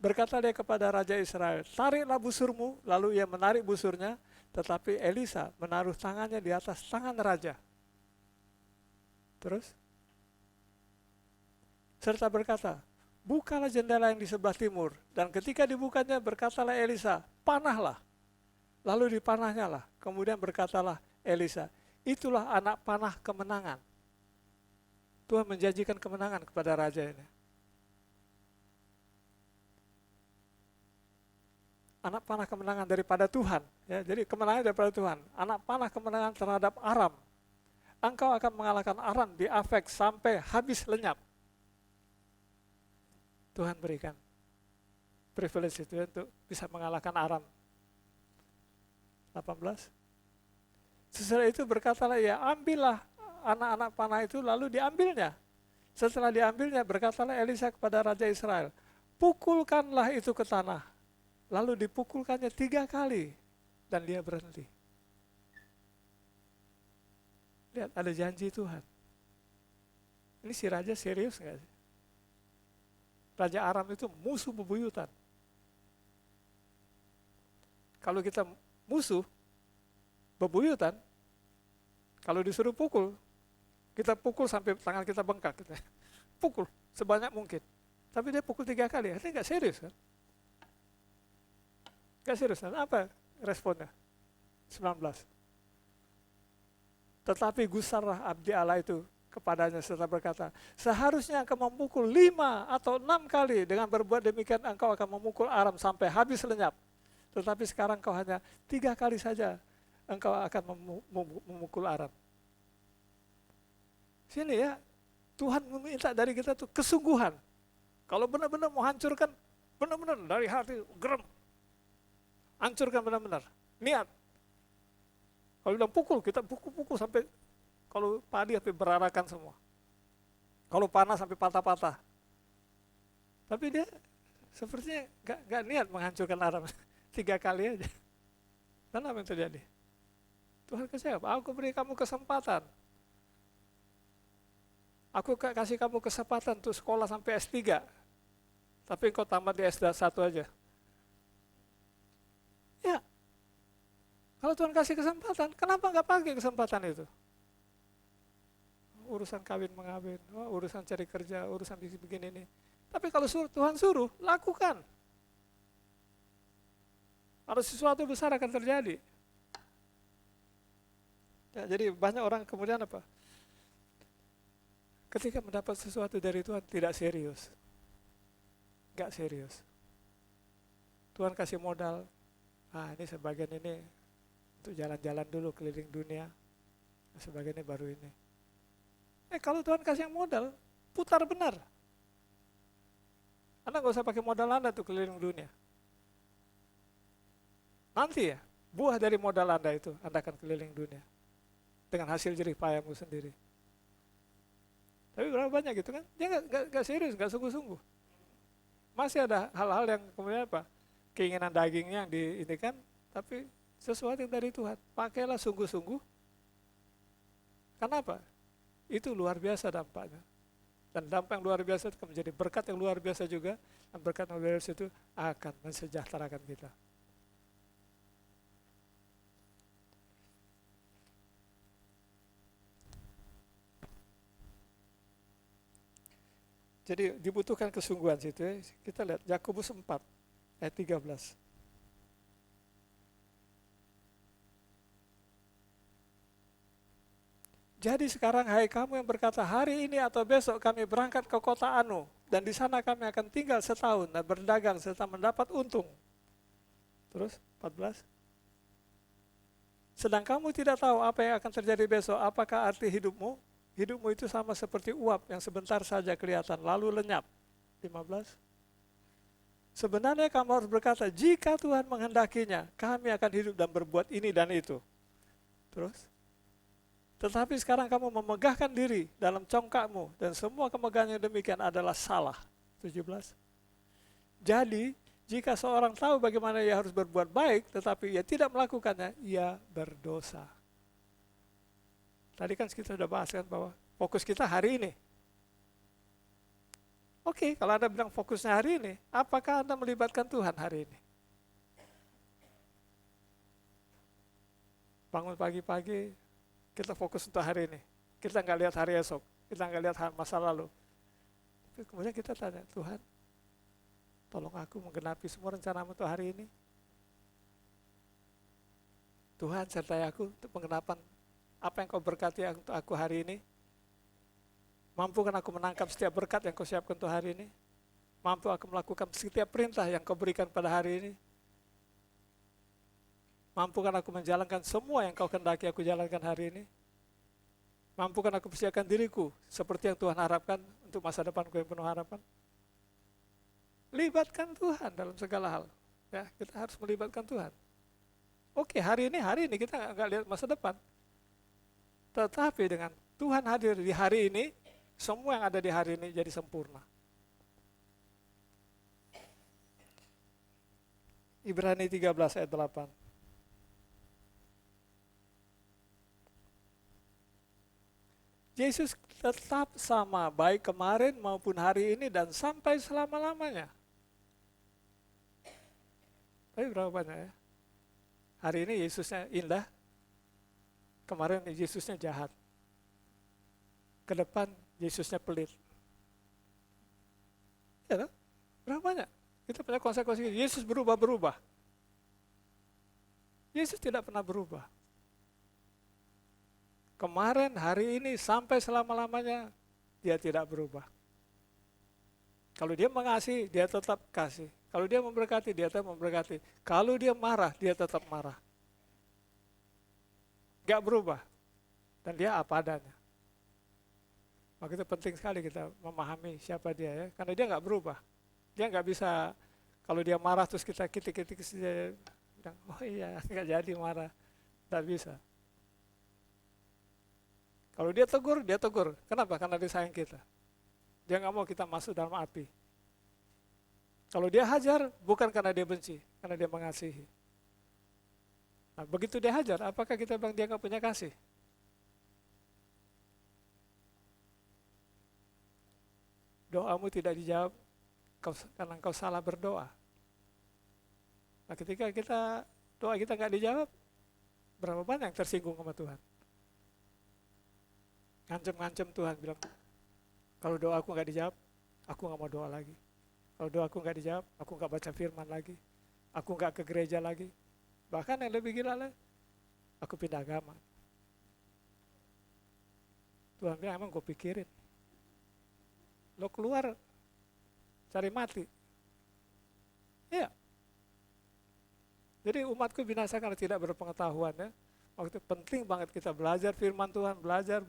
Berkata dia kepada Raja Israel, tariklah busurmu, lalu ia menarik busurnya, tetapi Elisa menaruh tangannya di atas tangan raja. Terus, serta berkata, bukalah jendela yang di sebelah timur, dan ketika dibukanya berkatalah Elisa, panahlah. Lalu dipanahnya lah, kemudian berkatalah Elisa, itulah anak panah kemenangan. Tuhan menjanjikan kemenangan kepada raja ini. Anak panah kemenangan daripada Tuhan, ya, jadi kemenangan daripada Tuhan. Anak panah kemenangan terhadap Aram. Engkau akan mengalahkan Aram di Afek sampai habis lenyap. Tuhan berikan privilege itu untuk bisa mengalahkan Aram. 18. Sesudah itu berkatalah ia, ambillah anak-anak panah itu, lalu diambilnya. Setelah diambilnya berkatalah Elisa kepada Raja Israel, pukulkanlah itu ke tanah. Lalu dipukulkannya 3 kali dan dia berhenti. Lihat, ada janji Tuhan. Ini si raja serius nggak sih? Raja Aram itu musuh bebuyutan. Kalau kita musuh bebuyutan, kalau disuruh pukul, kita pukul sampai tangan kita bengkak. Kita pukul sebanyak mungkin. Tapi dia pukul 3 kali, artinya nggak serius kan? Gak serius, apa responnya? 19. Tetapi gusarlah abdi Allah itu kepadanya serta berkata, seharusnya engkau memukul 5 atau 6 kali, dengan berbuat demikian engkau akan memukul Aram sampai habis lenyap. Tetapi sekarang engkau hanya 3 kali saja engkau akan memukul Aram. Sini ya, Tuhan meminta dari kita tuh kesungguhan. Kalau benar-benar mau hancurkan, benar-benar dari hati, gerem. Hancurkan benar-benar, niat. Kalau bilang pukul, kita pukul sampai, kalau padi sampai berarakan semua. Kalau panas sampai patah-patah. Tapi dia sepertinya gak niat menghancurkan Aram. 3 kali aja. Dan apa yang terjadi? Tuhan kasih apa? Aku beri kamu kesempatan. Aku kasih kamu kesempatan untuk sekolah sampai S3. Tapi engkau tamat di S1 aja. Ya, kalau Tuhan kasih kesempatan, kenapa nggak pakai kesempatan itu? Urusan kawin mengawin, urusan cari kerja, urusan begini ini. Tapi kalau Tuhan suruh, lakukan. Ada sesuatu besar akan terjadi. Ya, jadi banyak orang kemudian apa? Ketika mendapat sesuatu dari Tuhan tidak serius, nggak serius. Tuhan kasih modal. Ini sebagian ini untuk jalan-jalan dulu keliling dunia, sebagian ini baru ini. Kalau Tuhan kasih yang modal, putar benar. Anda nggak usah pakai modal Anda untuk keliling dunia. Nanti ya, buah dari modal Anda itu, Anda akan keliling dunia. Dengan hasil jerih payahmu sendiri. Tapi berapa banyak gitu kan? Dia nggak serius, nggak sungguh-sungguh. Masih ada hal-hal yang kemudian apa? Keinginan dagingnya yang ini kan, tapi sesuatu yang dari Tuhan. Pakailah sungguh-sungguh. Kenapa? Itu luar biasa dampaknya. Dan dampak yang luar biasa itu akan menjadi berkat yang luar biasa juga. Dan berkat yang luar biasa itu akan mensejahterakan kita. Jadi dibutuhkan kesungguhan situ ya. Kita lihat Yakobus 4 ayat 13. Jadi sekarang hai kamu yang berkata hari ini atau besok kami berangkat ke kota Anu dan di sana kami akan tinggal setahun dan berdagang serta mendapat untung. Terus 14. Sedang kamu tidak tahu apa yang akan terjadi besok, apakah arti hidupmu? Hidupmu itu sama seperti uap yang sebentar saja kelihatan lalu lenyap. 15. Sebenarnya kamu harus berkata, jika Tuhan menghendakinya, kami akan hidup dan berbuat ini dan itu. Terus, tetapi sekarang kamu memegahkan diri dalam congkakmu, dan semua kemegahan yang demikian adalah salah. 17. Jadi, jika seorang tahu bagaimana ia harus berbuat baik, tetapi ia tidak melakukannya, ia berdosa. Tadi kan kita sudah bahas kan bahwa fokus kita hari ini. Oke, kalau Anda bilang fokusnya hari ini, apakah Anda melibatkan Tuhan hari ini? Bangun pagi-pagi, kita fokus untuk hari ini. Kita nggak lihat hari esok, kita nggak lihat masa lalu. Tapi kemudian kita tanya, Tuhan, tolong aku menggenapi semua rencana-Mu untuk hari ini. Tuhan, sertai aku untuk pengenapan apa yang Kau berkati untuk aku hari ini. Mampukan aku menangkap setiap berkat yang Kau siapkan untuk hari ini. Mampu aku melakukan setiap perintah yang Kau berikan pada hari ini. Mampukan aku menjalankan semua yang Kau kehendaki aku jalankan hari ini. Mampukan aku persiapkan diriku seperti yang Tuhan harapkan untuk masa depanku yang penuh harapan. Libatkan Tuhan dalam segala hal. Ya, kita harus melibatkan Tuhan. Oke, hari ini kita nggak lihat masa depan. Tetapi dengan Tuhan hadir di hari ini, semua yang ada di hari ini jadi sempurna. Ibrani 13 ayat 8. Yesus tetap sama baik kemarin maupun hari ini dan sampai selama-lamanya. Tapi berapa banyak ya? Hari ini Yesusnya indah, kemarin Yesusnya jahat. Ke depan Yesusnya pelit. Ya, berapa banyak? Kita punya konsekuensi. Yesus berubah-berubah. Yesus tidak pernah berubah. Kemarin, hari ini, sampai selama-lamanya, dia tidak berubah. Kalau dia mengasihi, dia tetap kasih. Kalau dia memberkati, dia tetap memberkati. Kalau dia marah, dia tetap marah. Gak berubah. Dan dia apa adanya. Maka itu penting sekali kita memahami siapa dia ya. Karena dia gak berubah. Dia gak bisa, kalau dia marah terus kita kitik-kitik, dia bilang, oh iya, gak jadi marah. Gak bisa. Kalau dia tegur. Kenapa? Karena dia sayang kita. Dia nggak mau kita masuk dalam api. Kalau dia hajar, bukan karena dia benci, karena dia mengasihi. Nah, begitu dia hajar, apakah kita bilang dia nggak punya kasih? Doamu tidak dijawab karena engkau salah berdoa. Nah, ketika doa kita nggak dijawab, berapa banyak yang tersinggung sama Tuhan? Ngancem Tuhan, bilang, kalau doa aku nggak dijawab, aku nggak mau doa lagi. Kalau doa aku nggak dijawab, aku nggak baca firman lagi. Aku nggak ke gereja lagi. Bahkan yang lebih gila lah, aku pindah agama. Tuhan bilang, emang gue pikirin. Lo keluar, cari mati. Iya. Jadi umatku binasa karena tidak berpengetahuan ya. Waktu itu penting banget kita belajar firman Tuhan, belajar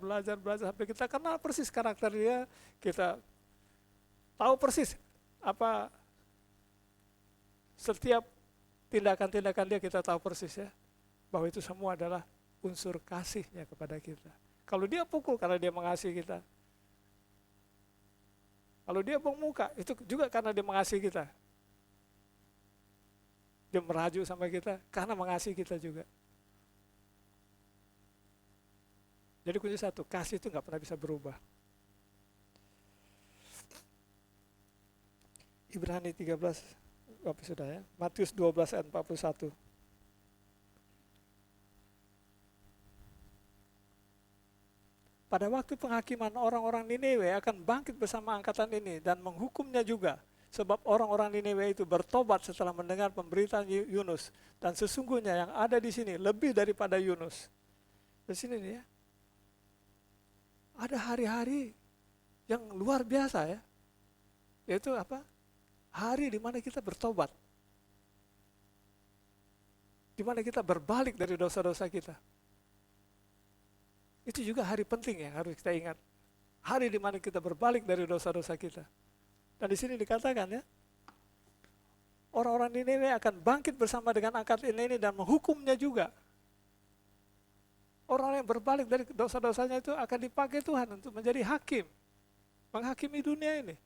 sampai kita kenal persis karakter dia, kita tahu persis apa setiap tindakan-tindakan dia, kita tahu persis ya, bahwa itu semua adalah unsur kasihnya kepada kita. Kalau dia pukul karena dia mengasihi kita. Kalau dia bong muka, itu juga karena dia mengasihi kita. Dia merajuk sama kita karena mengasihi kita juga. Jadi kunci satu, kasih itu nggak pernah bisa berubah. Ibrani 13, apa sudah ya? Matius 12 ayat 41. Pada waktu penghakiman orang-orang Niniwe akan bangkit bersama angkatan ini dan menghukumnya juga. Sebab orang-orang Niniwe itu bertobat setelah mendengar pemberitaan Yunus. Dan sesungguhnya yang ada di sini lebih daripada Yunus. Di sini nih ya. Ada hari-hari yang luar biasa ya. Yaitu apa? Hari di mana kita bertobat. Di mana kita berbalik dari dosa-dosa kita. Itu juga hari penting ya, harus kita ingat. Hari di mana kita berbalik dari dosa-dosa kita. Dan di sini dikatakan ya, orang-orang Niniwe akan bangkit bersama dengan angkatan ini dan menghukumnya juga. Orang yang berbalik dari dosa-dosanya itu akan dipakai Tuhan untuk menjadi hakim. Menghakimi dunia ini.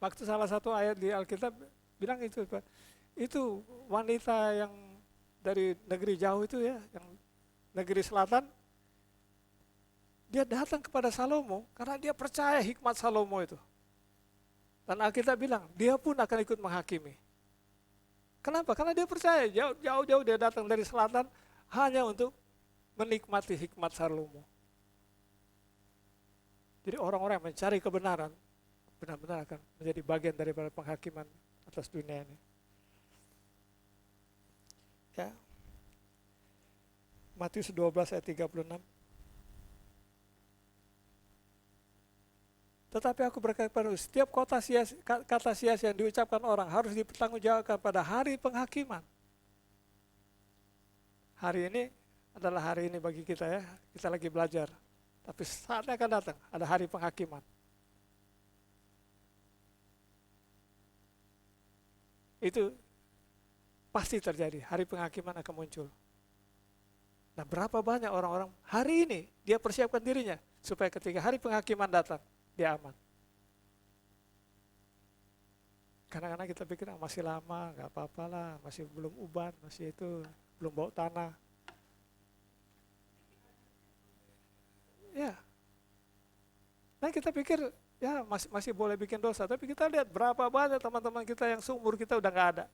Waktu salah satu ayat di Alkitab bilang itu, Pak. Itu wanita yang dari negeri jauh itu ya, yang negeri selatan, Dia datang kepada Salomo karena dia percaya hikmat Salomo itu. Dan Alkitab bilang, dia pun akan ikut menghakimi. Kenapa? Karena dia percaya, jauh-jauh dia datang dari selatan hanya untuk menikmati hikmat Salomo. Jadi orang-orang yang mencari kebenaran, benar-benar akan menjadi bagian daripada penghakiman atas dunia ini. Ya. Matius 12 ayat 36. Tetapi aku berkata padamu, setiap kata sia-sia yang diucapkan orang harus dipertanggungjawabkan pada hari penghakiman. Hari ini adalah hari ini bagi kita ya, kita lagi belajar. Tapi saatnya akan datang, ada hari penghakiman. Itu pasti terjadi, hari penghakiman akan muncul. Nah, berapa banyak orang-orang hari ini dia persiapkan dirinya supaya ketika hari penghakiman datang, dia aman. Kadang-kadang kita pikir masih lama, nggak apa-apa lah, masih belum uban, masih itu, belum bau tanah. Ya, nah kita pikir ya masih boleh bikin dosa, tapi kita lihat berapa banyak teman-teman kita yang seumur kita udah nggak ada.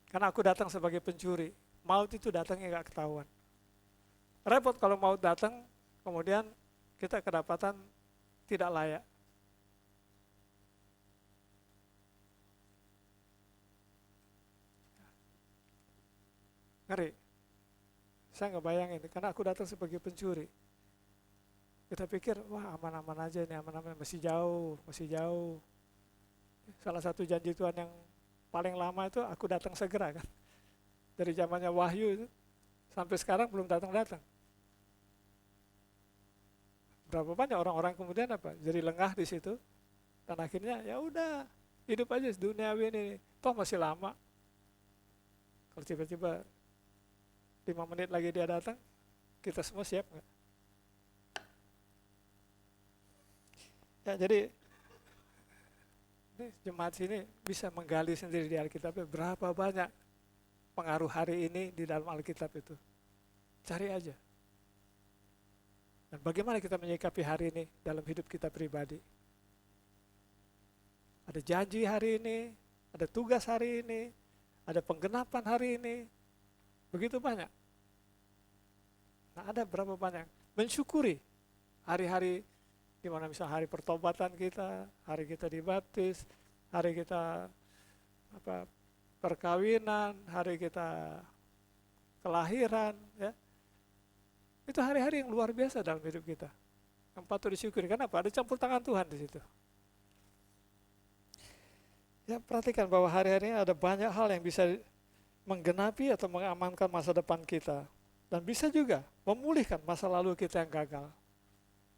Karena aku datang sebagai pencuri, maut itu datangnya nggak ketahuan. Repot kalau maut datang, kemudian kita kedapatan tidak layak. Ngeri. Saya nggak bayangin, karena aku datang sebagai pencuri. Kita pikir, wah aman-aman aja nih, aman-aman, masih jauh. Salah satu janji Tuhan yang paling lama itu aku datang segera kan. Dari zamannya Wahyu itu, sampai sekarang belum datang-datang. Berapa banyak orang-orang kemudian apa? Jadi lengah di situ, dan akhirnya ya udah hidup aja duniawi ini, toh masih lama. Kalau tiba-tiba 5 menit lagi dia datang, kita semua siap nggak? Ya jadi ini jemaat sini bisa menggali sendiri di Alkitab berapa banyak pengaruh hari ini di dalam Alkitab itu. Cari aja. Dan bagaimana kita menyikapi hari ini dalam hidup kita pribadi. Ada janji hari ini, ada tugas hari ini, ada penggenapan hari ini. Begitu banyak. Nah, ada berapa banyak? Mensyukuri hari-hari di mana misalnya hari pertobatan kita, hari kita dibaptis, hari kita perkawinan, hari kita kelahiran, ya. Itu hari-hari yang luar biasa dalam hidup kita, yang patut disyukuri. Kenapa? Ada campur tangan Tuhan di situ. Ya, perhatikan bahwa hari-hari ini ada banyak hal yang bisa menggenapi atau mengamankan masa depan kita, dan bisa juga memulihkan masa lalu kita yang gagal.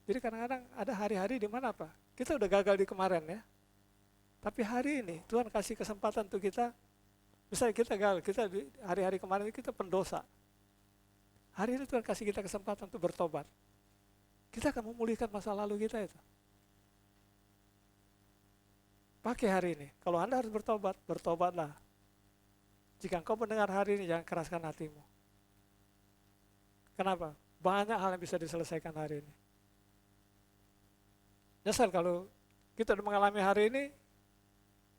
Jadi kadang-kadang ada hari-hari di mana apa? Kita udah gagal di kemarin ya, tapi hari ini Tuhan kasih kesempatan untuk kita. Misalnya kita gagal, kita di hari-hari kemarin kita pendosa. Hari ini Tuhan kasih kita kesempatan untuk bertobat. Kita akan memulihkan masa lalu kita itu. Pakai hari ini. Kalau Anda harus bertobat, bertobatlah. Jika engkau mendengar hari ini, jangan keraskan hatimu. Kenapa? Banyak hal yang bisa diselesaikan hari ini. Nyesal kalau kita sudah mengalami hari ini,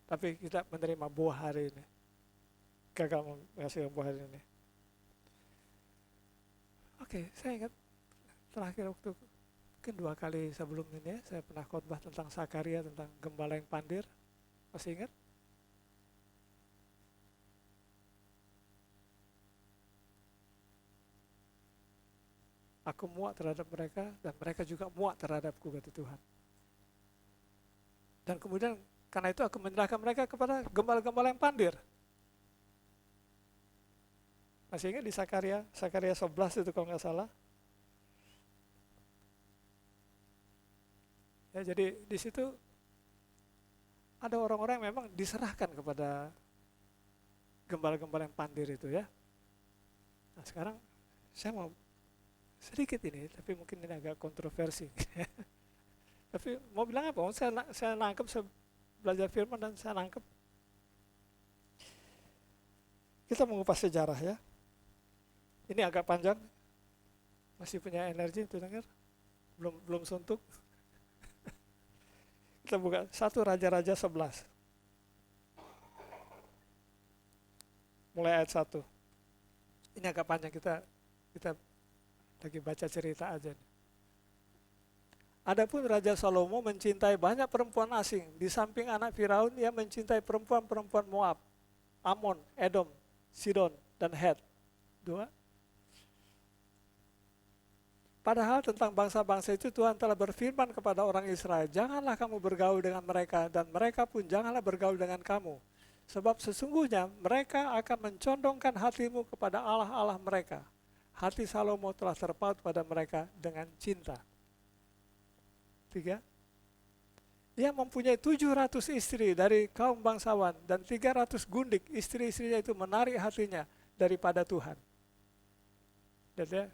tapi kita menerima buah hari ini. Gagal menghasilkan buah hari ini. Oke, saya ingat terakhir waktu mungkin 2 kali sebelum ini ya, saya pernah khotbah tentang Sakaria, tentang gembala yang pandir. Masih ingat? Aku muak terhadap mereka dan mereka juga muak terhadapku, kata Tuhan. Dan kemudian karena itu aku menyerahkan mereka kepada gembala-gembala yang pandir. Masih ingat di Sakaria 11 itu kalau nggak salah. Ya, jadi di situ ada orang-orang yang memang diserahkan kepada gembala-gembala yang pandir itu ya. Nah sekarang saya mau sedikit ini, tapi mungkin ini agak kontroversi. Tapi mau bilang apa? Saya nangkep, saya belajar firman dan saya nangkep. Kita mengupas sejarah ya. Ini agak panjang, Masih punya energi itu dengar? Belum suntuk? Kita buka 1 Raja-Raja 11. Mulai ayat 1. Ini agak panjang, kita lagi baca cerita aja nih. Adapun Raja Salomo mencintai banyak perempuan asing. Di samping anak Firaun, ia mencintai perempuan-perempuan Moab, Amon, Edom, Sidon, dan Het. 2. Padahal tentang bangsa-bangsa itu Tuhan telah berfirman kepada orang Israel, janganlah kamu bergaul dengan mereka, dan mereka pun janganlah bergaul dengan kamu. Sebab sesungguhnya mereka akan mencondongkan hatimu kepada Allah-Allah mereka. Hati Salomo telah terpaut pada mereka dengan cinta. 3. Ia mempunyai 700 istri dari kaum bangsawan dan 300 gundik, istri-istrinya itu menarik hatinya daripada Tuhan. Dan dia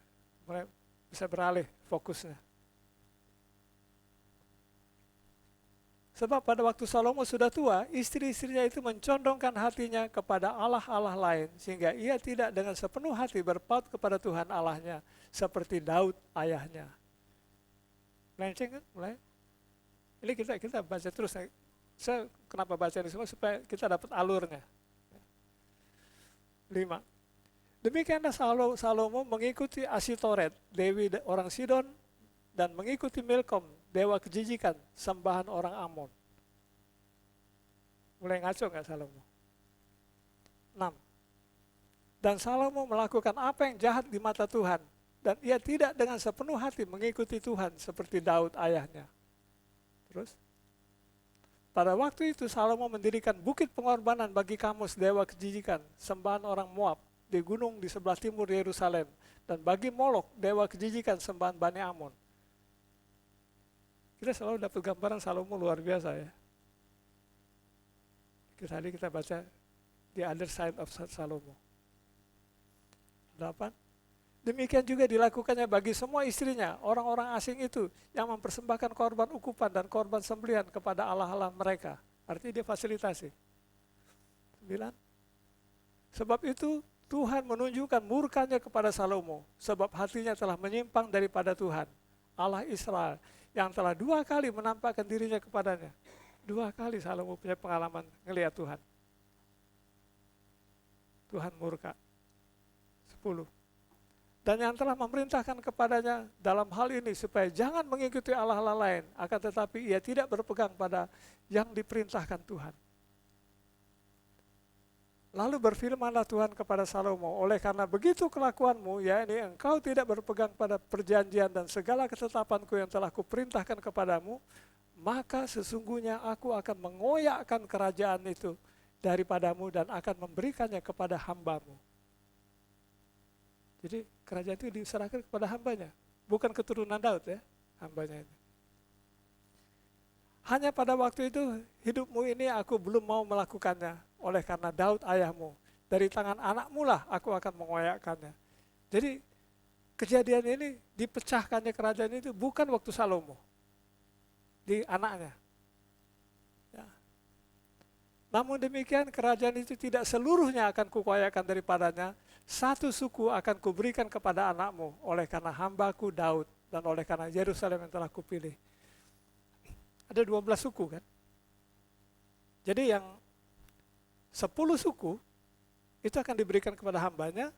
mulai bisa beralih fokusnya. Sebab pada waktu Salomo sudah tua, istri-istrinya itu mencondongkan hatinya kepada Allah-Allah lain, sehingga ia tidak dengan sepenuh hati berpaut kepada Tuhan Allahnya, seperti Daud ayahnya. Melenceng kan? Mulai. Ini kita baca terus. Saya kenapa baca ini semua? Supaya kita dapat alurnya. 5. Demikianlah Salomo mengikuti Asitoret, dewi orang Sidon, dan mengikuti Milkom, dewa kejijikan, sembahan orang Amon. Mulai ngaco nggak Salomo? 6. Dan Salomo melakukan apa yang jahat di mata Tuhan, dan ia tidak dengan sepenuh hati mengikuti Tuhan seperti Daud ayahnya. Terus, pada waktu itu Salomo mendirikan bukit pengorbanan bagi Kamus, dewa kejijikan, sembahan orang Moab, di gunung di sebelah timur Yerusalem, dan bagi Molok, dewa kejijikan, sembahan Bani Amon. Kita selalu dapat gambaran Salomo luar biasa ya. Tadi kita baca the other side of Salomo. 8. Demikian juga dilakukannya bagi semua istrinya, orang-orang asing itu yang mempersembahkan korban ukupan dan korban sembelihan kepada Allah-Allah mereka. Artinya dia fasilitasi. 9. Sebab itu Tuhan menunjukkan murkanya kepada Salomo, sebab hatinya telah menyimpang daripada Tuhan, Allah Israel, yang telah 2 kali menampakkan dirinya kepadanya. 2 kali Salomo punya pengalaman ngelihat Tuhan. Tuhan murka. 10. Dan yang telah memerintahkan kepadanya dalam hal ini supaya jangan mengikuti Allah-Allah lain, akan tetapi ia tidak berpegang pada yang diperintahkan Tuhan. Lalu berfirmanlah Tuhan kepada Salomo, oleh karena begitu kelakuanmu, yakni engkau tidak berpegang pada perjanjian dan segala ketetapanku yang telah kuperintahkan kepadamu, maka sesungguhnya aku akan mengoyakkan kerajaan itu daripadamu dan akan memberikannya kepada hambamu. Jadi kerajaan itu diserahkan kepada hambanya, bukan keturunan Daud ya, hambanya ini. Hanya pada waktu itu hidupmu ini aku belum mau melakukannya, oleh karena Daud ayahmu, dari tangan anakmu lah aku akan mengoyakkannya. Jadi kejadian ini dipecahkannya kerajaan itu bukan waktu Salomo, di anaknya. Ya. Namun demikian kerajaan itu tidak seluruhnya akan kukoyakkan daripadanya, 1 suku akan kuberikan kepada anakmu, oleh karena hambaku Daud, dan oleh karena Yerusalem yang telah kupilih. Ada 12 suku kan? Jadi yang 10 suku itu akan diberikan kepada hambanya,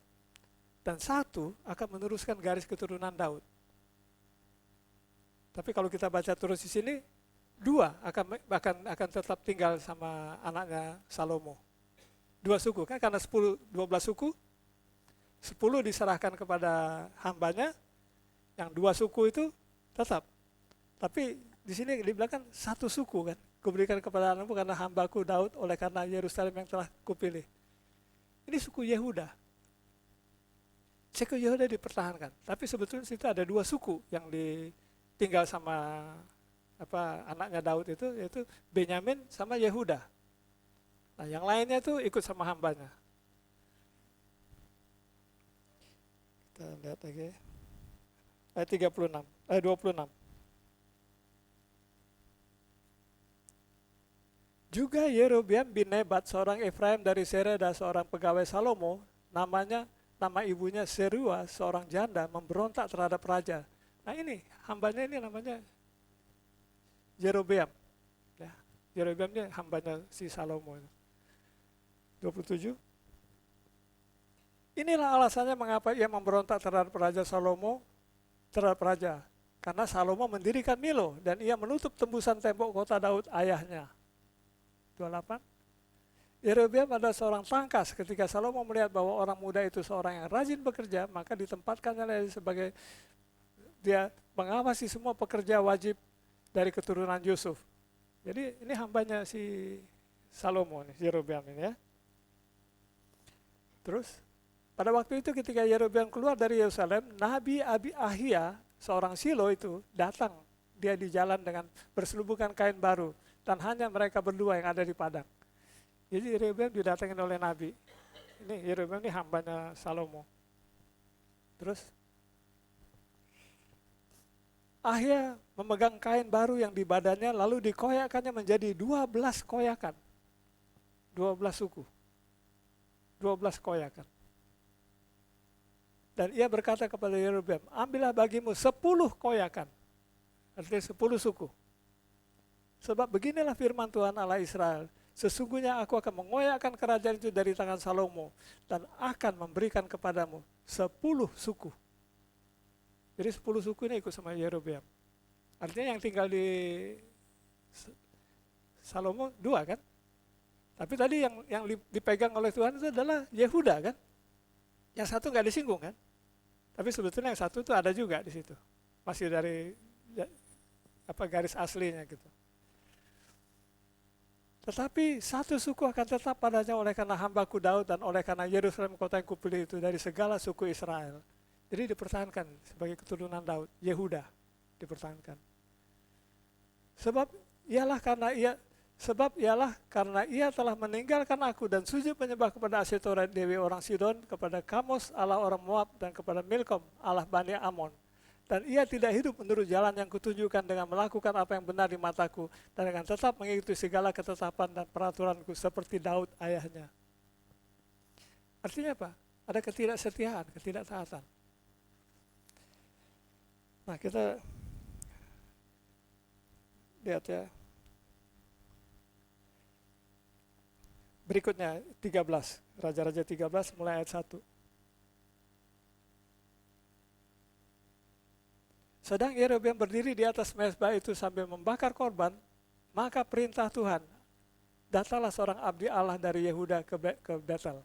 dan 1 akan meneruskan garis keturunan Daud. Tapi kalau kita baca terus di sini, 2 akan tetap tinggal sama anaknya Salomo. 2 suku kan, karena 12 suku, 10 diserahkan kepada hambanya, yang 2 suku itu tetap. Tapi di sini dibilang 1 suku kan, kuberikan kepada anakmu karena hambaku Daud, oleh karena Yerusalem yang telah kupilih. Ini suku Yehuda. Suku Yehuda dipertahankan, tapi sebetulnya situ ada 2 suku yang ditinggal sama anaknya Daud itu, yaitu Benyamin sama Yehuda. Nah yang lainnya itu ikut sama hambanya. Kita lihat lagi. Ayat 26. Juga Yerobeam bin Nebat, seorang Efraim dari Sereda, seorang pegawai Salomo, namanya nama ibunya Serua, seorang janda, memberontak terhadap raja. Nah ini, hambanya ini namanya Yerobeam. Ya, Yerobeam ini hambanya si Salomo. 27. Inilah alasannya mengapa ia memberontak terhadap Raja Salomo, terhadap raja. Karena Salomo mendirikan Milo dan ia menutup tembusan tembok kota Daud ayahnya. 28. Yerobeam adalah seorang tangkas. Ketika Salomo melihat bahwa orang muda itu seorang yang rajin bekerja, maka ditempatkannya sebagai dia mengawasi semua pekerja wajib dari keturunan Yusuf. Jadi ini hambanya si Salomo, Yerobeam ini ya. Terus pada waktu itu ketika Yerobeam keluar dari Yerusalem, Nabi Ahia, seorang Silo itu datang. Dia di jalan dengan berselubukan kain baru dan hanya mereka berdua yang ada di padang. Jadi Yerobeam didatangin oleh Nabi. Ini Yerobeam ini hambanya Salomo. Terus Ahia memegang kain baru yang di badannya lalu dikoyakkannya menjadi 12 koyakan. 12 suku. 12 koyakan. Dan ia berkata kepada Yerobeam, ambillah bagimu 10 koyakan. Artinya 10 suku. Sebab beginilah firman Tuhan Allah Israel. Sesungguhnya aku akan mengoyakkan kerajaan itu dari tangan Salomo. Dan akan memberikan kepadamu 10 suku. Jadi 10 suku ini ikut sama Yerobeam. Artinya yang tinggal di Salomo 2 kan. Tapi tadi yang dipegang oleh Tuhan itu adalah Yehuda kan. Yang satu nggak disinggung kan. Tapi sebetulnya yang satu itu ada juga di situ. Masih dari garis aslinya gitu. Tetapi satu suku akan tetap padanya oleh karena hambaku Daud dan oleh karena Yerusalem kota yang kupilih itu dari segala suku Israel. Jadi dipertahankan sebagai keturunan Daud, Yehuda dipertahankan. Sebab ialah karena ia telah meninggalkan aku dan sujud menyembah kepada Asetoret dewi orang Sidon, kepada Kamos Allah orang Moab dan kepada Milkom Allah Bani Amon. Dan ia tidak hidup menurut jalan yang kutunjukkan dengan melakukan apa yang benar di mataku dan dengan tetap mengikuti segala ketetapan dan peraturanku seperti Daud ayahnya. Artinya apa? Ada ketidaksetiaan, ketidaktaatan. Nah kita lihat ya. Berikutnya 13, Raja-Raja 13 mulai ayat 1. Sedang Yerobeam berdiri di atas mezbah itu sambil membakar korban, maka perintah Tuhan, datanglah seorang abdi Allah dari Yehuda ke Betel.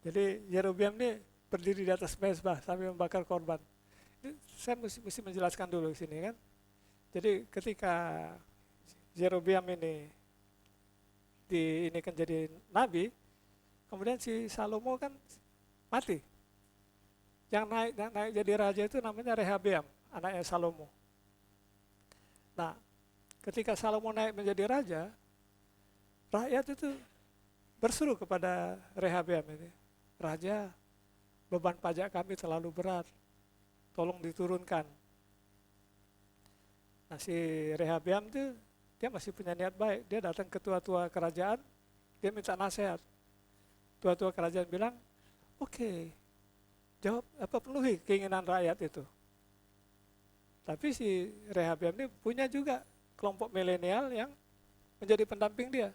Jadi Yerobeam ini berdiri di atas mezbah sambil membakar korban. Ini saya mesti menjelaskan dulu di sini kan. Jadi ketika Yerobeam ini kan jadi nabi, kemudian si Salomo kan mati. Yang naik jadi raja itu namanya Rehabeam, anaknya Salomo. Nah, ketika Salomo naik menjadi raja, rakyat itu berseru kepada Rehabeam ini, Raja, beban pajak kami terlalu berat, tolong diturunkan. Nah, si Rehabeam itu dia masih punya niat baik. Dia datang ke tua-tua kerajaan, dia minta nasihat. Tua-tua kerajaan bilang, oke, penuhi keinginan rakyat itu. Tapi si Rehabeam ini punya juga kelompok milenial yang menjadi pendamping dia.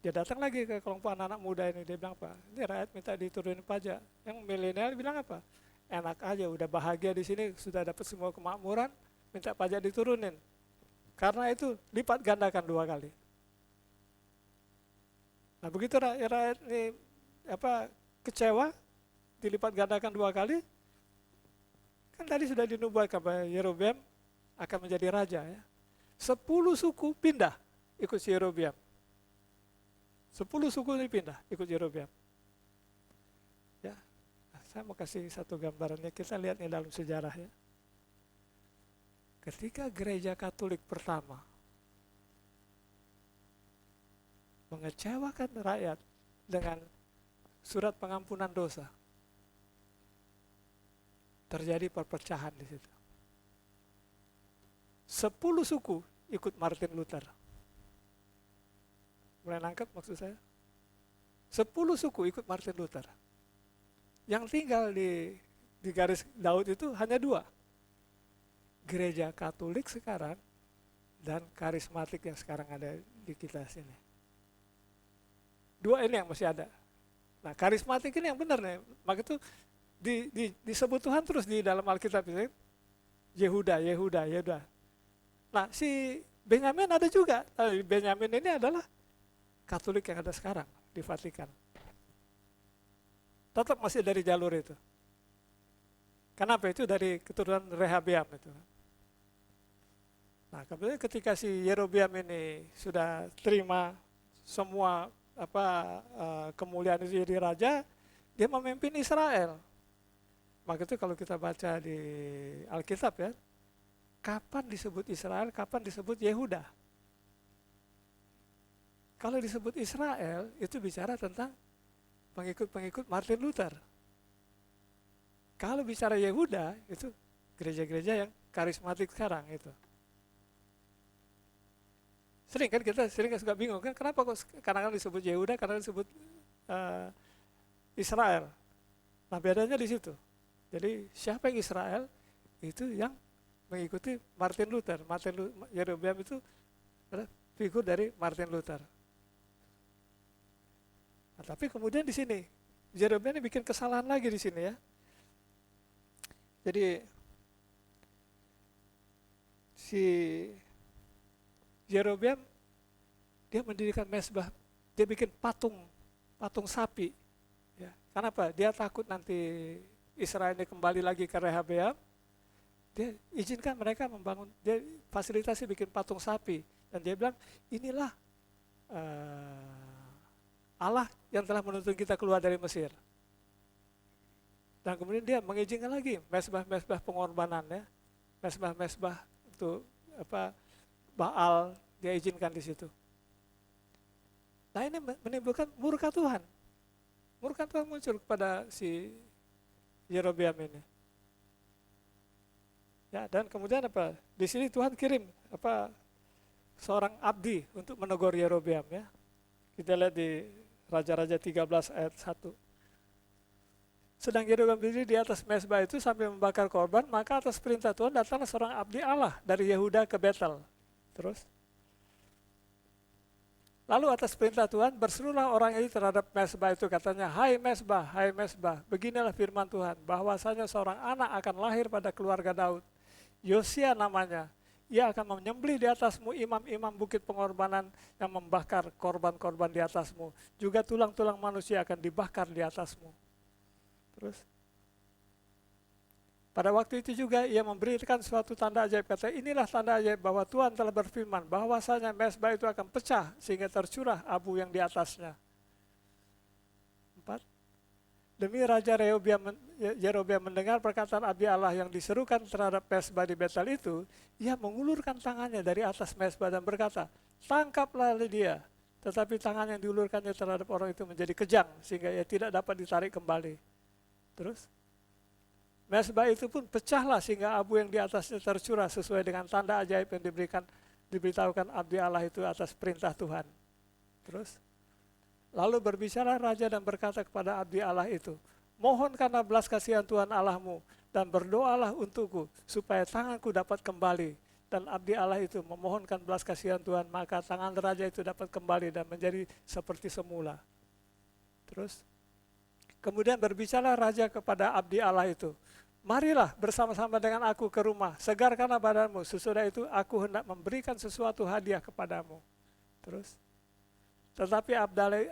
Dia datang lagi ke kelompok anak-anak muda ini, dia bilang apa? Ini rakyat minta diturunin pajak. Yang milenial bilang apa? Enak aja, udah bahagia di sini, sudah dapat semua kemakmuran, minta pajak diturunin. Karena itu lipat gandakan 2 kali. Nah begitu rakyat ini kecewa, dilipat gandakan 2 kali, kan tadi sudah dinubuatkan bahwa Yerobeam akan menjadi raja ya. 10 suku pindah ikut si Yerobeam. 10 suku ini pindah ikut Yerobeam. Ya, nah, saya mau kasih satu gambarannya, kita lihat nih dalam sejarah ya. Ketika gereja Katolik pertama mengecewakan rakyat dengan surat pengampunan dosa, terjadi perpecahan di situ. 10 suku ikut Martin Luther. Mulai nangkep maksud saya? 10 suku ikut Martin Luther. Yang tinggal di garis Daud itu hanya dua. Gereja Katolik sekarang dan karismatik yang sekarang ada di kita sini. Dua ini yang masih ada. Nah, karismatik ini yang benar nih. Maka itu disebut Tuhan terus di dalam Alkitab itu. Yehuda. Nah, si Benyamin ada juga. Benyamin ini adalah Katolik yang ada sekarang di Vatikan. Tetap masih dari jalur itu. Kenapa? Itu dari keturunan Rehabeam itu. Nah, kemudian ketika si Yerobeam ini sudah terima semua kemuliaan itu jadi raja, dia memimpin Israel. Maka itu kalau kita baca di Alkitab ya, kapan disebut Israel, kapan disebut Yehuda? Kalau disebut Israel, itu bicara tentang pengikut-pengikut Martin Luther. Kalau bicara Yehuda, itu gereja-gereja yang karismatik sekarang itu. Kita sering suka bingung kan, kenapa kok kadang-kadang disebut Yehuda, kadang-kadang disebut Israel. Nah, bedanya di situ. Jadi siapa yang Israel? Itu yang mengikuti Martin Luther. Yerobeam itu adalah figur dari Martin Luther. Nah, tapi kemudian di sini Yerobeam ini bikin kesalahan lagi di sini ya. Jadi si Yerobeam dia mendirikan mezbah, dia bikin patung sapi. Ya. Kenapa? Dia takut nanti Israel ini kembali lagi ke Rehabeam. Dia izinkan mereka membangun, dia fasilitasi bikin patung sapi. Dan dia bilang, inilah Allah yang telah menuntun kita keluar dari Mesir. Dan kemudian dia mengizinkan lagi mezbah-mezbah pengorbanan ya. Mezbah-mezbah untuk Baal dia izinkan di situ. Nah, ini menimbulkan murka Tuhan. Murka Tuhan muncul kepada si Yerobeam ini. Ya, dan kemudian di sini Tuhan kirim seorang abdi untuk menegur Yerobeam ya. Kita lihat di Raja-Raja 13 ayat 1. Sedang Yerobeam berdiri di atas mezbah itu sambil membakar korban, maka atas perintah Tuhan datanglah seorang abdi Allah dari Yehuda ke Betel. Terus, lalu atas perintah Tuhan berserulah orang ini terhadap mezbah itu, katanya, hai mezbah, beginilah firman Tuhan, bahwasanya seorang anak akan lahir pada keluarga Daud. Yosia namanya, ia akan menyembelih di atasmu imam-imam bukit pengorbanan yang membakar korban-korban di atasmu. Juga tulang-tulang manusia akan dibakar di atasmu. Terus, pada waktu itu juga ia memberikan suatu tanda ajaib, kata, inilah tanda ajaib bahwa Tuhan telah berfirman, bahwasanya mezbah itu akan pecah sehingga tercurah abu yang di atasnya. 4. Demi Raja Yerobeam mendengar perkataan abdi Allah yang diserukan terhadap mezbah di Betel itu, ia mengulurkan tangannya dari atas mezbah dan berkata, tangkaplah dia. Tetapi tangan yang diulurkannya terhadap orang itu menjadi kejang sehingga ia tidak dapat ditarik kembali. Terus, mezbah itu pun pecahlah sehingga abu yang di atasnya tercurah sesuai dengan tanda ajaib yang diberitahukan abdi Allah itu atas perintah Tuhan. Terus, lalu berbicara raja dan berkata kepada abdi Allah itu, mohonkanlah belas kasihan Tuhan Allahmu dan berdoalah untukku supaya tanganku dapat kembali. Dan abdi Allah itu memohonkan belas kasihan Tuhan, maka tangan raja itu dapat kembali dan menjadi seperti semula. Terus, kemudian berbicara raja kepada abdi Allah itu, marilah bersama-sama dengan aku ke rumah, segarkanlah badanmu, sesudah itu aku hendak memberikan sesuatu hadiah kepadamu. Terus, tetapi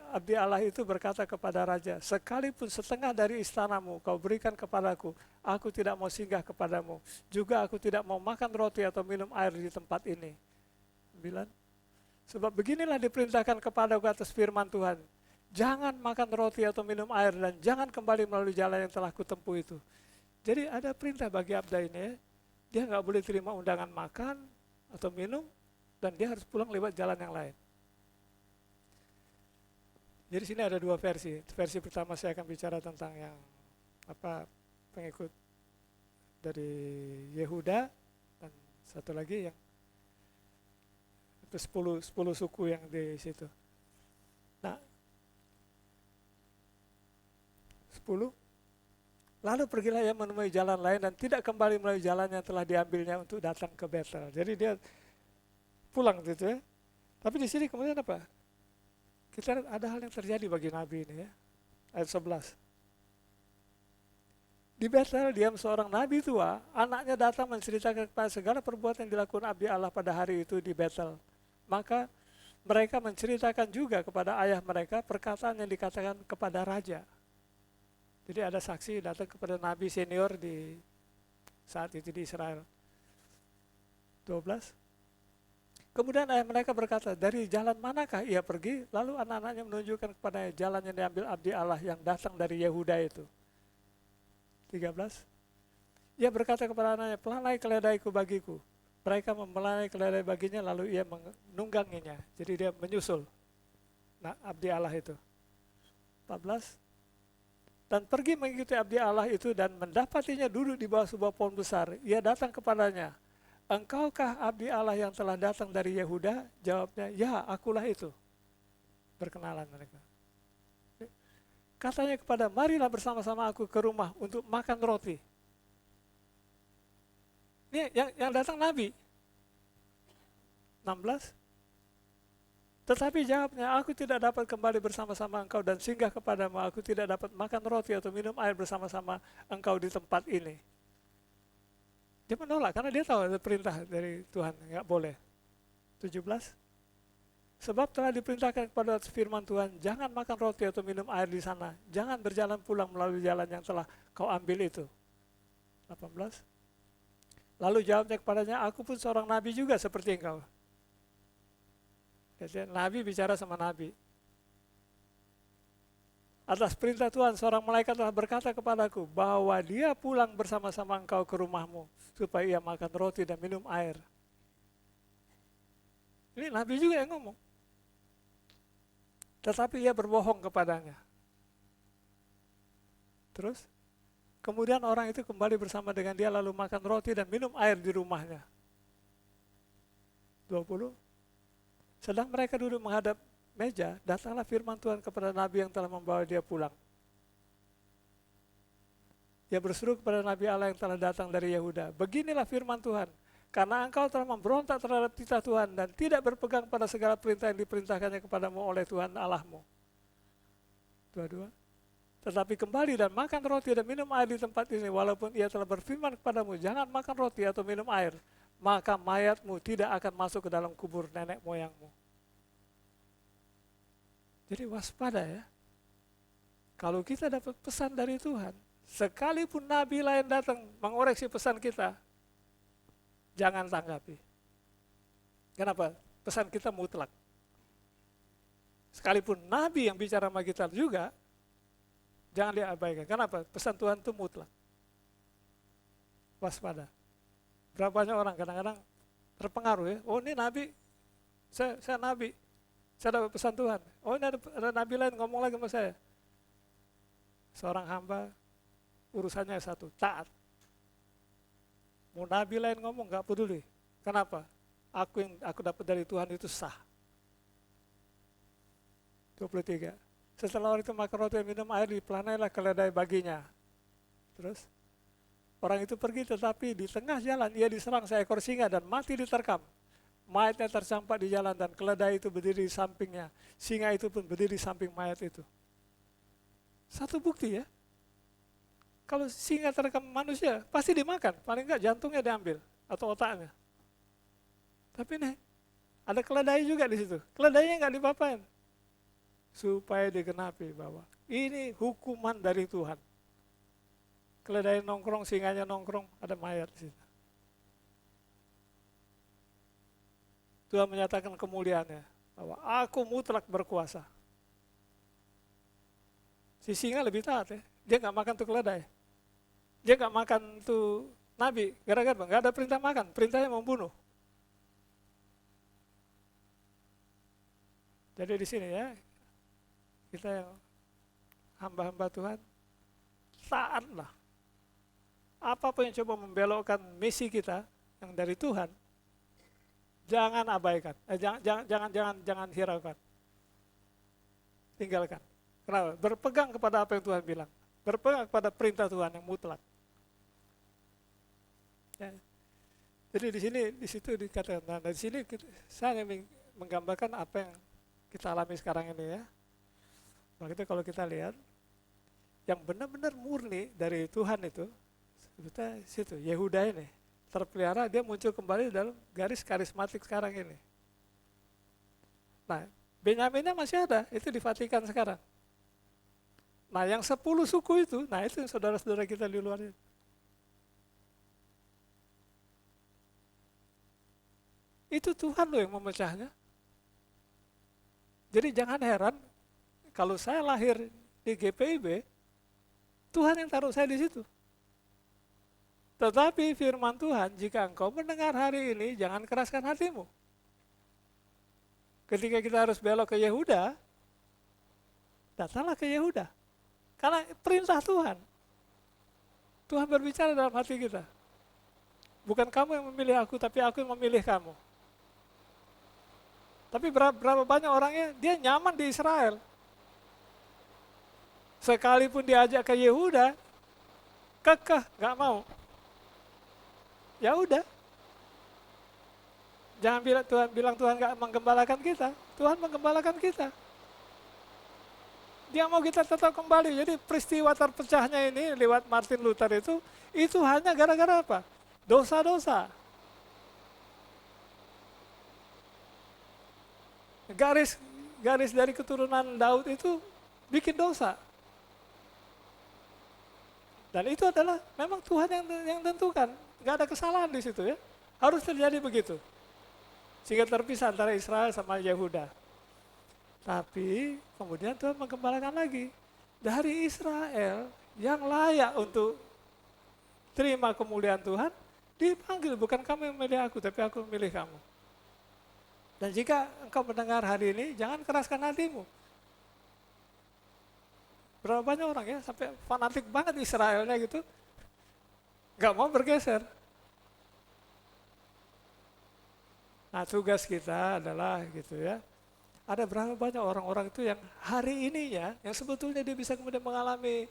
abdi Allah itu berkata kepada raja, sekalipun setengah dari istanamu kau berikan kepadaku, aku tidak mau singgah kepadamu, juga aku tidak mau makan roti atau minum air di tempat ini. 9. Sebab beginilah diperintahkan kepadaku atas firman Tuhan, jangan makan roti atau minum air dan jangan kembali melalui jalan yang telah kutempuh itu. Jadi ada perintah bagi abda ini, dia nggak boleh terima undangan makan atau minum dan dia harus pulang lewat jalan yang lain. Jadi sini ada dua versi. Versi pertama saya akan bicara tentang yang pengikut dari Yehuda, dan satu lagi yang itu 10 suku yang di situ. Nah, 10 Lalu pergilah ia menemui jalan lain dan tidak kembali melalui jalan yang telah diambilnya untuk datang ke Betel. Jadi dia pulang gitu ya. Tapi di sini kemudian apa? Kita lihat ada hal yang terjadi bagi Nabi ini ya. Ayat 11. Di Betel diam seorang nabi tua, anaknya datang menceritakan kepada segala perbuatan yang dilakukan abdi Allah pada hari itu di Betel. Maka mereka menceritakan juga kepada ayah mereka perkataan yang dikatakan kepada raja. Jadi ada saksi datang kepada nabi senior di saat itu di Israel. 12. Kemudian ayah mereka berkata, dari jalan manakah ia pergi? Lalu anak-anaknya menunjukkan kepada jalan yang diambil abdi Allah yang datang dari Yehuda itu. 13. Ia berkata kepada anaknya, pelanai keledaiku bagiku. Mereka memelanai keledai baginya, lalu ia menungganginya. Jadi dia menyusul abdi Allah itu. 14. Dan pergi mengikuti abdi Allah itu dan mendapatinya duduk di bawah sebuah pohon besar. Ia datang kepadanya, engkaukah abdi Allah yang telah datang dari Yehuda? Jawabnya, ya akulah itu. Berkenalan mereka. Katanya kepada, marilah bersama-sama aku ke rumah untuk makan roti. Ini yang datang Nabi. 16. Tetapi jawabnya, aku tidak dapat kembali bersama-sama engkau dan singgah kepadamu. Aku tidak dapat makan roti atau minum air bersama-sama engkau di tempat ini. Dia menolak karena dia tahu ada perintah dari Tuhan, nggak boleh. 17. Sebab telah diperintahkan kepada firman Tuhan, jangan makan roti atau minum air di sana. Jangan berjalan pulang melalui jalan yang telah kau ambil itu. 18. Lalu jawabnya kepadanya, aku pun seorang nabi juga seperti engkau. Jadi, nabi bicara sama nabi. Atas perintah Tuhan, seorang malaikat telah berkata kepadaku, bahwa dia pulang bersama-sama engkau ke rumahmu, supaya ia makan roti dan minum air. Ini nabi juga yang ngomong. Tetapi ia berbohong kepadanya. Terus, kemudian orang itu kembali bersama dengan dia lalu makan roti dan minum air di rumahnya. 20. Sedang mereka duduk menghadap meja, datanglah firman Tuhan kepada nabi yang telah membawa dia pulang. Ia berseru kepada nabi Allah yang telah datang dari Yehuda, beginilah firman Tuhan, karena engkau telah memberontak terhadap titah Tuhan dan tidak berpegang pada segala perintah yang diperintahkannya kepadamu oleh Tuhan Allahmu. 22. Tetapi kembali dan makan roti dan minum air di tempat ini, walaupun ia telah berfirman kepadamu, jangan makan roti atau minum air, maka mayatmu tidak akan masuk ke dalam kubur nenek moyangmu. Jadi waspada ya. Kalau kita dapat pesan dari Tuhan, sekalipun nabi lain datang mengoreksi pesan kita, jangan tanggapi. Kenapa? Pesan kita mutlak. Sekalipun nabi yang bicara sama kita juga, jangan diabaikan. Kenapa? Pesan Tuhan itu mutlak. Waspada. Berapa banyak orang kadang-kadang terpengaruh ya. Oh ini nabi, saya nabi, saya dapat pesan Tuhan. Oh ini ada nabi lain ngomong lagi sama saya. Seorang hamba, urusannya satu, taat. Mau nabi lain ngomong gak peduli. Kenapa? Aku dapat dari Tuhan itu sah. 23. Setelah orang itu makan roti dan minum air, dipelanailah keledai baginya. Terus orang itu pergi, tetapi di tengah jalan ia diserang seekor singa dan mati diterkam. Mayatnya tercampak di jalan dan keledai itu berdiri di sampingnya. Singa itu pun berdiri di samping mayat itu. Satu bukti ya. Kalau singa terkam manusia, pasti dimakan. Paling enggak jantungnya diambil atau otaknya. Tapi nih, ada keledai juga di situ. Keledainya enggak dipapain. Supaya digenapi bahwa ini hukuman dari Tuhan. Keledai nongkrong, singanya nongkrong, ada mayat di situ. Tuhan menyatakan kemuliaannya, bahwa aku mutlak berkuasa. Si singa lebih taat ya, dia nggak makan tuh keledai. Dia nggak makan tuh nabi, gara-gara nggak ada perintah makan, perintahnya membunuh. Jadi di sini ya, kita yang hamba-hamba Tuhan, taatlah. Apapun yang coba membelokkan misi kita yang dari Tuhan, jangan abaikan, jangan hiraukan, tinggalkan. Kenapa? Berpegang kepada apa yang Tuhan bilang. berpegang pada perintah Tuhan yang mutlak. Ya. Jadi di situ dikatakan, nah di sini saya ingin menggambarkan apa yang kita alami sekarang ini ya. Makanya kalau kita lihat, yang benar-benar murni dari Tuhan itu, sebetulnya situ, Yehuda ini, terpelihara, dia muncul kembali dalam garis karismatik sekarang ini. Nah, Benyaminnya masih ada, itu di Vatikan sekarang. Nah, yang 10 suku itu, nah itu yang saudara-saudara kita di luar itu. Itu Tuhan loh yang memecahnya. Jadi jangan heran, kalau saya lahir di GPIB, Tuhan yang taruh saya di situ. Tetapi firman Tuhan, jika engkau mendengar hari ini, jangan keraskan hatimu. Ketika kita harus belok ke Yehuda, datanglah ke Yehuda. Karena perintah Tuhan. Tuhan berbicara dalam hati kita. Bukan kamu yang memilih aku, tapi aku yang memilih kamu. Tapi berapa banyak orangnya, dia nyaman di Israel. Sekalipun diajak ke Yehuda, kekeh, gak mau. Ya udah. Jangan bilang Tuhan gak menggembalakan kita. Tuhan menggembalakan kita. Dia mau kita tetap kembali. Jadi peristiwa terpecahnya ini lewat Martin Luther itu hanya gara-gara apa? Dosa-dosa. Garis dari keturunan Daud itu bikin dosa. Dan itu adalah memang Tuhan yang tentukan. Gak ada kesalahan di situ ya. Harus terjadi begitu. Sehingga terpisah antara Israel sama Yehuda. Tapi kemudian Tuhan menggembalakan lagi. Dari Israel yang layak untuk terima kemuliaan Tuhan, dipanggil, bukan kamu yang memilih aku, tapi aku memilih kamu. Dan jika engkau mendengar hari ini, jangan keraskan hatimu. Berapa banyak orang ya, sampai fanatik banget Israelnya gitu, gak mau bergeser. Nah tugas kita adalah gitu ya, ada berapa banyak orang-orang itu yang hari ininya, yang sebetulnya dia bisa kemudian mengalami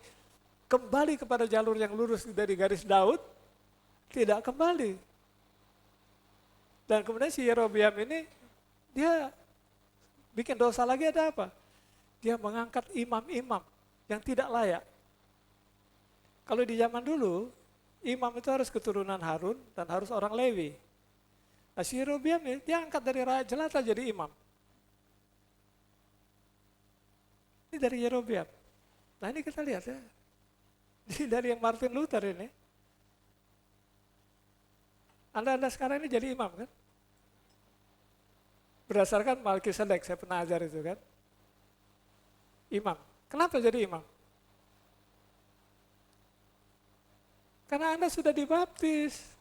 kembali kepada jalur yang lurus dari garis Daud, tidak kembali. Dan kemudian si Yerobeam ini, dia bikin dosa lagi ada apa? Dia mengangkat imam-imam yang tidak layak. Kalau di zaman dulu, imam itu harus keturunan Harun dan harus orang Lewi. Nah si Yerobeam ini, dia angkat dari rakyat jelata jadi imam. Ini dari Yerobeam. Nah ini kita lihat ya, dari yang Martin Luther ini, Anda sekarang ini jadi imam kan? Berdasarkan Melkisedek, saya pernah ajar itu kan. Imam. Kenapa jadi imam? Karena Anda sudah dibaptis.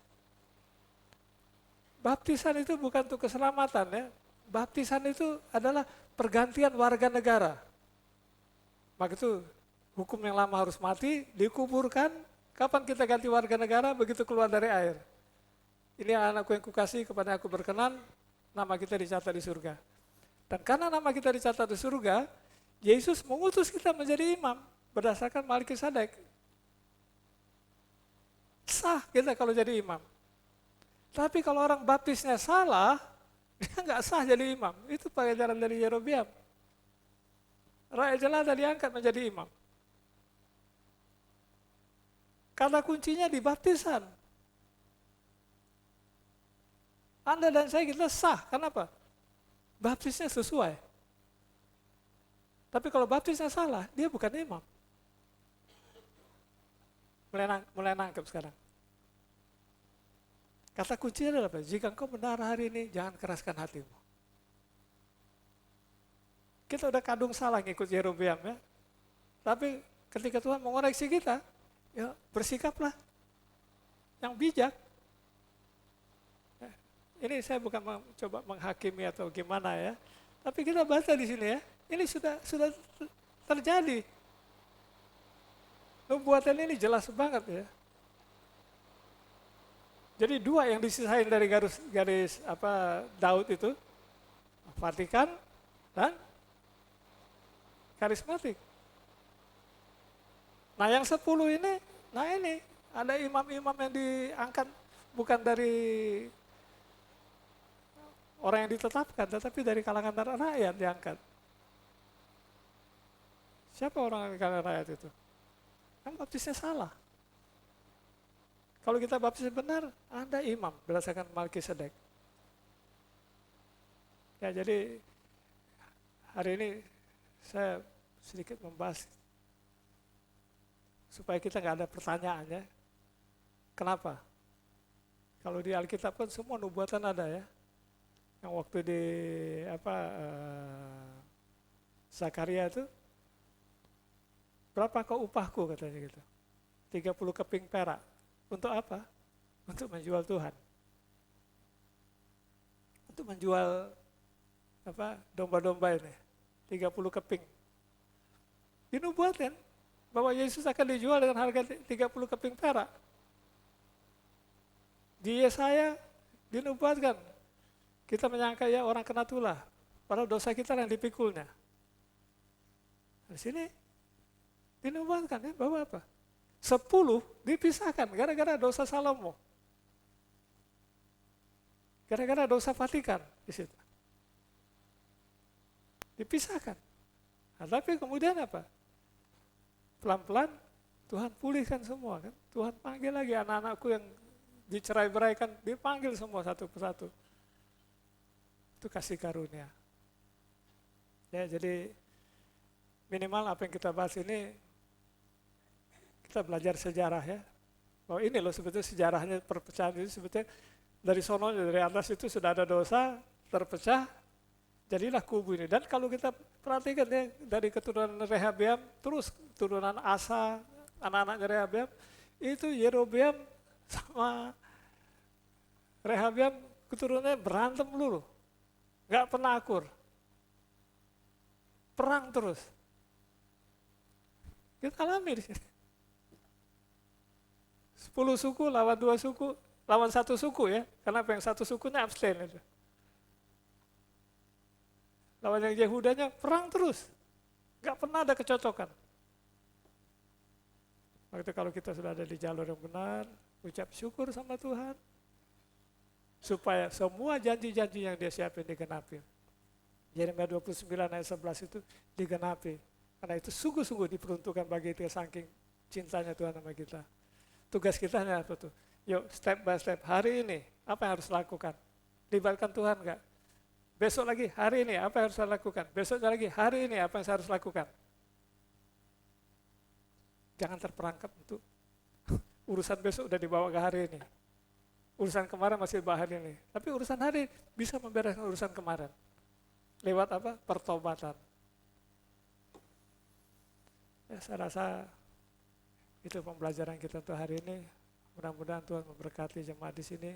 Baptisan itu bukan untuk keselamatan ya. Baptisan itu adalah pergantian warga negara. Maka itu hukum yang lama harus mati, dikuburkan. Kapan kita ganti warga negara? Begitu keluar dari air. Ini anakku yang kukasih, kepada aku berkenan, nama kita dicatat di surga. Dan karena nama kita dicatat di surga, Yesus mengutus kita menjadi imam berdasarkan Melkisedek. Sah kita kalau jadi imam. Tapi kalau orang baptisnya salah, dia nggak sah jadi imam. Itu pengajaran dari Yerobeam. Rakyat jelata diangkat menjadi imam. Karena kuncinya di baptisan. Anda dan saya kita sah, kenapa? Baptisnya sesuai. Tapi kalau baptisnya salah, dia bukan imam. Mulai nangkep sekarang. Kata kuncinya adalah apa? Jika engkau benar hari ini, jangan keraskan hatimu. Kita udah kadung salah ngikut Yerobeam ya. Tapi ketika Tuhan mengoreksi kita, ya bersikaplah yang bijak. Ini saya bukan mencoba menghakimi atau gimana ya. Tapi kita baca di sini ya. Ini sudah terjadi. Nubuatan ini jelas banget ya. Jadi dua yang disisain dari garis Daud itu, Vatikan dan karismatik. Nah yang 10 ini, nah ini ada imam-imam yang diangkat bukan dari orang yang ditetapkan, tetapi dari kalangan rakyat diangkat. Siapa orang dari kalangan rakyat itu? Kan baptisnya salah. Kalau kita baptis benar, ada imam berdasarkan Melkisedek. Ya jadi hari ini saya sedikit membahas supaya kita nggak ada pertanyaannya. Kenapa? Kalau di Alkitab kan semua nubuatan ada ya. Yang waktu di Zakaria itu, berapa kau upahku katanya gitu. 30 keping perak. Untuk apa? Untuk menjual Tuhan. Untuk menjual domba-domba ini. 30 keping. Dinubuatkan bahwa Yesus akan dijual dengan harga 30 keping perak. Di Yesaya dinubuatkan. Kita menyangka ya orang kena tulah. Padahal dosa kita yang dipikulnya. Di sini dinubuatkan ya bahwa apa? 10 dipisahkan gara-gara dosa Salomo. Gara-gara dosa Vatikan di situ. Dipisahkan. Nah, tapi kemudian apa? Pelan-pelan Tuhan pulihkan semua kan. Tuhan panggil lagi anak-anakku yang dicerai-beraikan, dipanggil semua satu persatu. Itu kasih karunia. Ya, jadi minimal apa yang kita bahas ini kita belajar sejarah ya. Bahwa ini loh sebetulnya sejarahnya perpecahan itu sebetulnya dari sononya, dari atas itu sudah ada dosa, terpecah, jadilah kubu ini. Dan kalau kita perhatikan ya, dari keturunan Rehabeam, terus keturunan Asa, anak-anaknya Rehabeam, itu Yerobeam sama Rehabeam keturunannya berantem dulu. Gak pernah akur. Perang terus. Kita alami di sini. 10 suku lawan 2 suku, lawan 1 suku ya. Karena yang 1 sukunya abstain itu. Lawan yang Yehudanya perang terus. Gak pernah ada kecocokan. Waktu kalau kita sudah ada di jalur yang benar, ucap syukur sama Tuhan, supaya semua janji-janji yang dia siapin digenapi. Yeremia 29 ayat 11 itu digenapi. Karena itu sungguh-sungguh diperuntukkan bagi dia saking cintanya Tuhan sama kita. Tugas kita hanya apa tuh? Yuk step by step, hari ini apa yang harus lakukan? Libatkan Tuhan enggak? Besok lagi, hari ini apa yang harus saya lakukan? Besoknya lagi, hari ini apa yang saya harus lakukan? Jangan terperangkap untuk urusan besok udah dibawa ke hari ini. Urusan kemarin masih dibawa hari ini. Tapi urusan hari bisa membereskan urusan kemarin. Lewat apa? Pertobatan. Ya, saya rasa itu pembelajaran kita untuk hari ini. Mudah-mudahan Tuhan memberkati jemaat di sini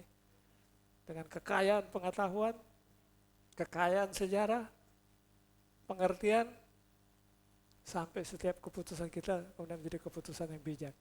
dengan kekayaan pengetahuan, kekayaan sejarah, pengertian, sampai setiap keputusan kita kemudian menjadi keputusan yang bijak.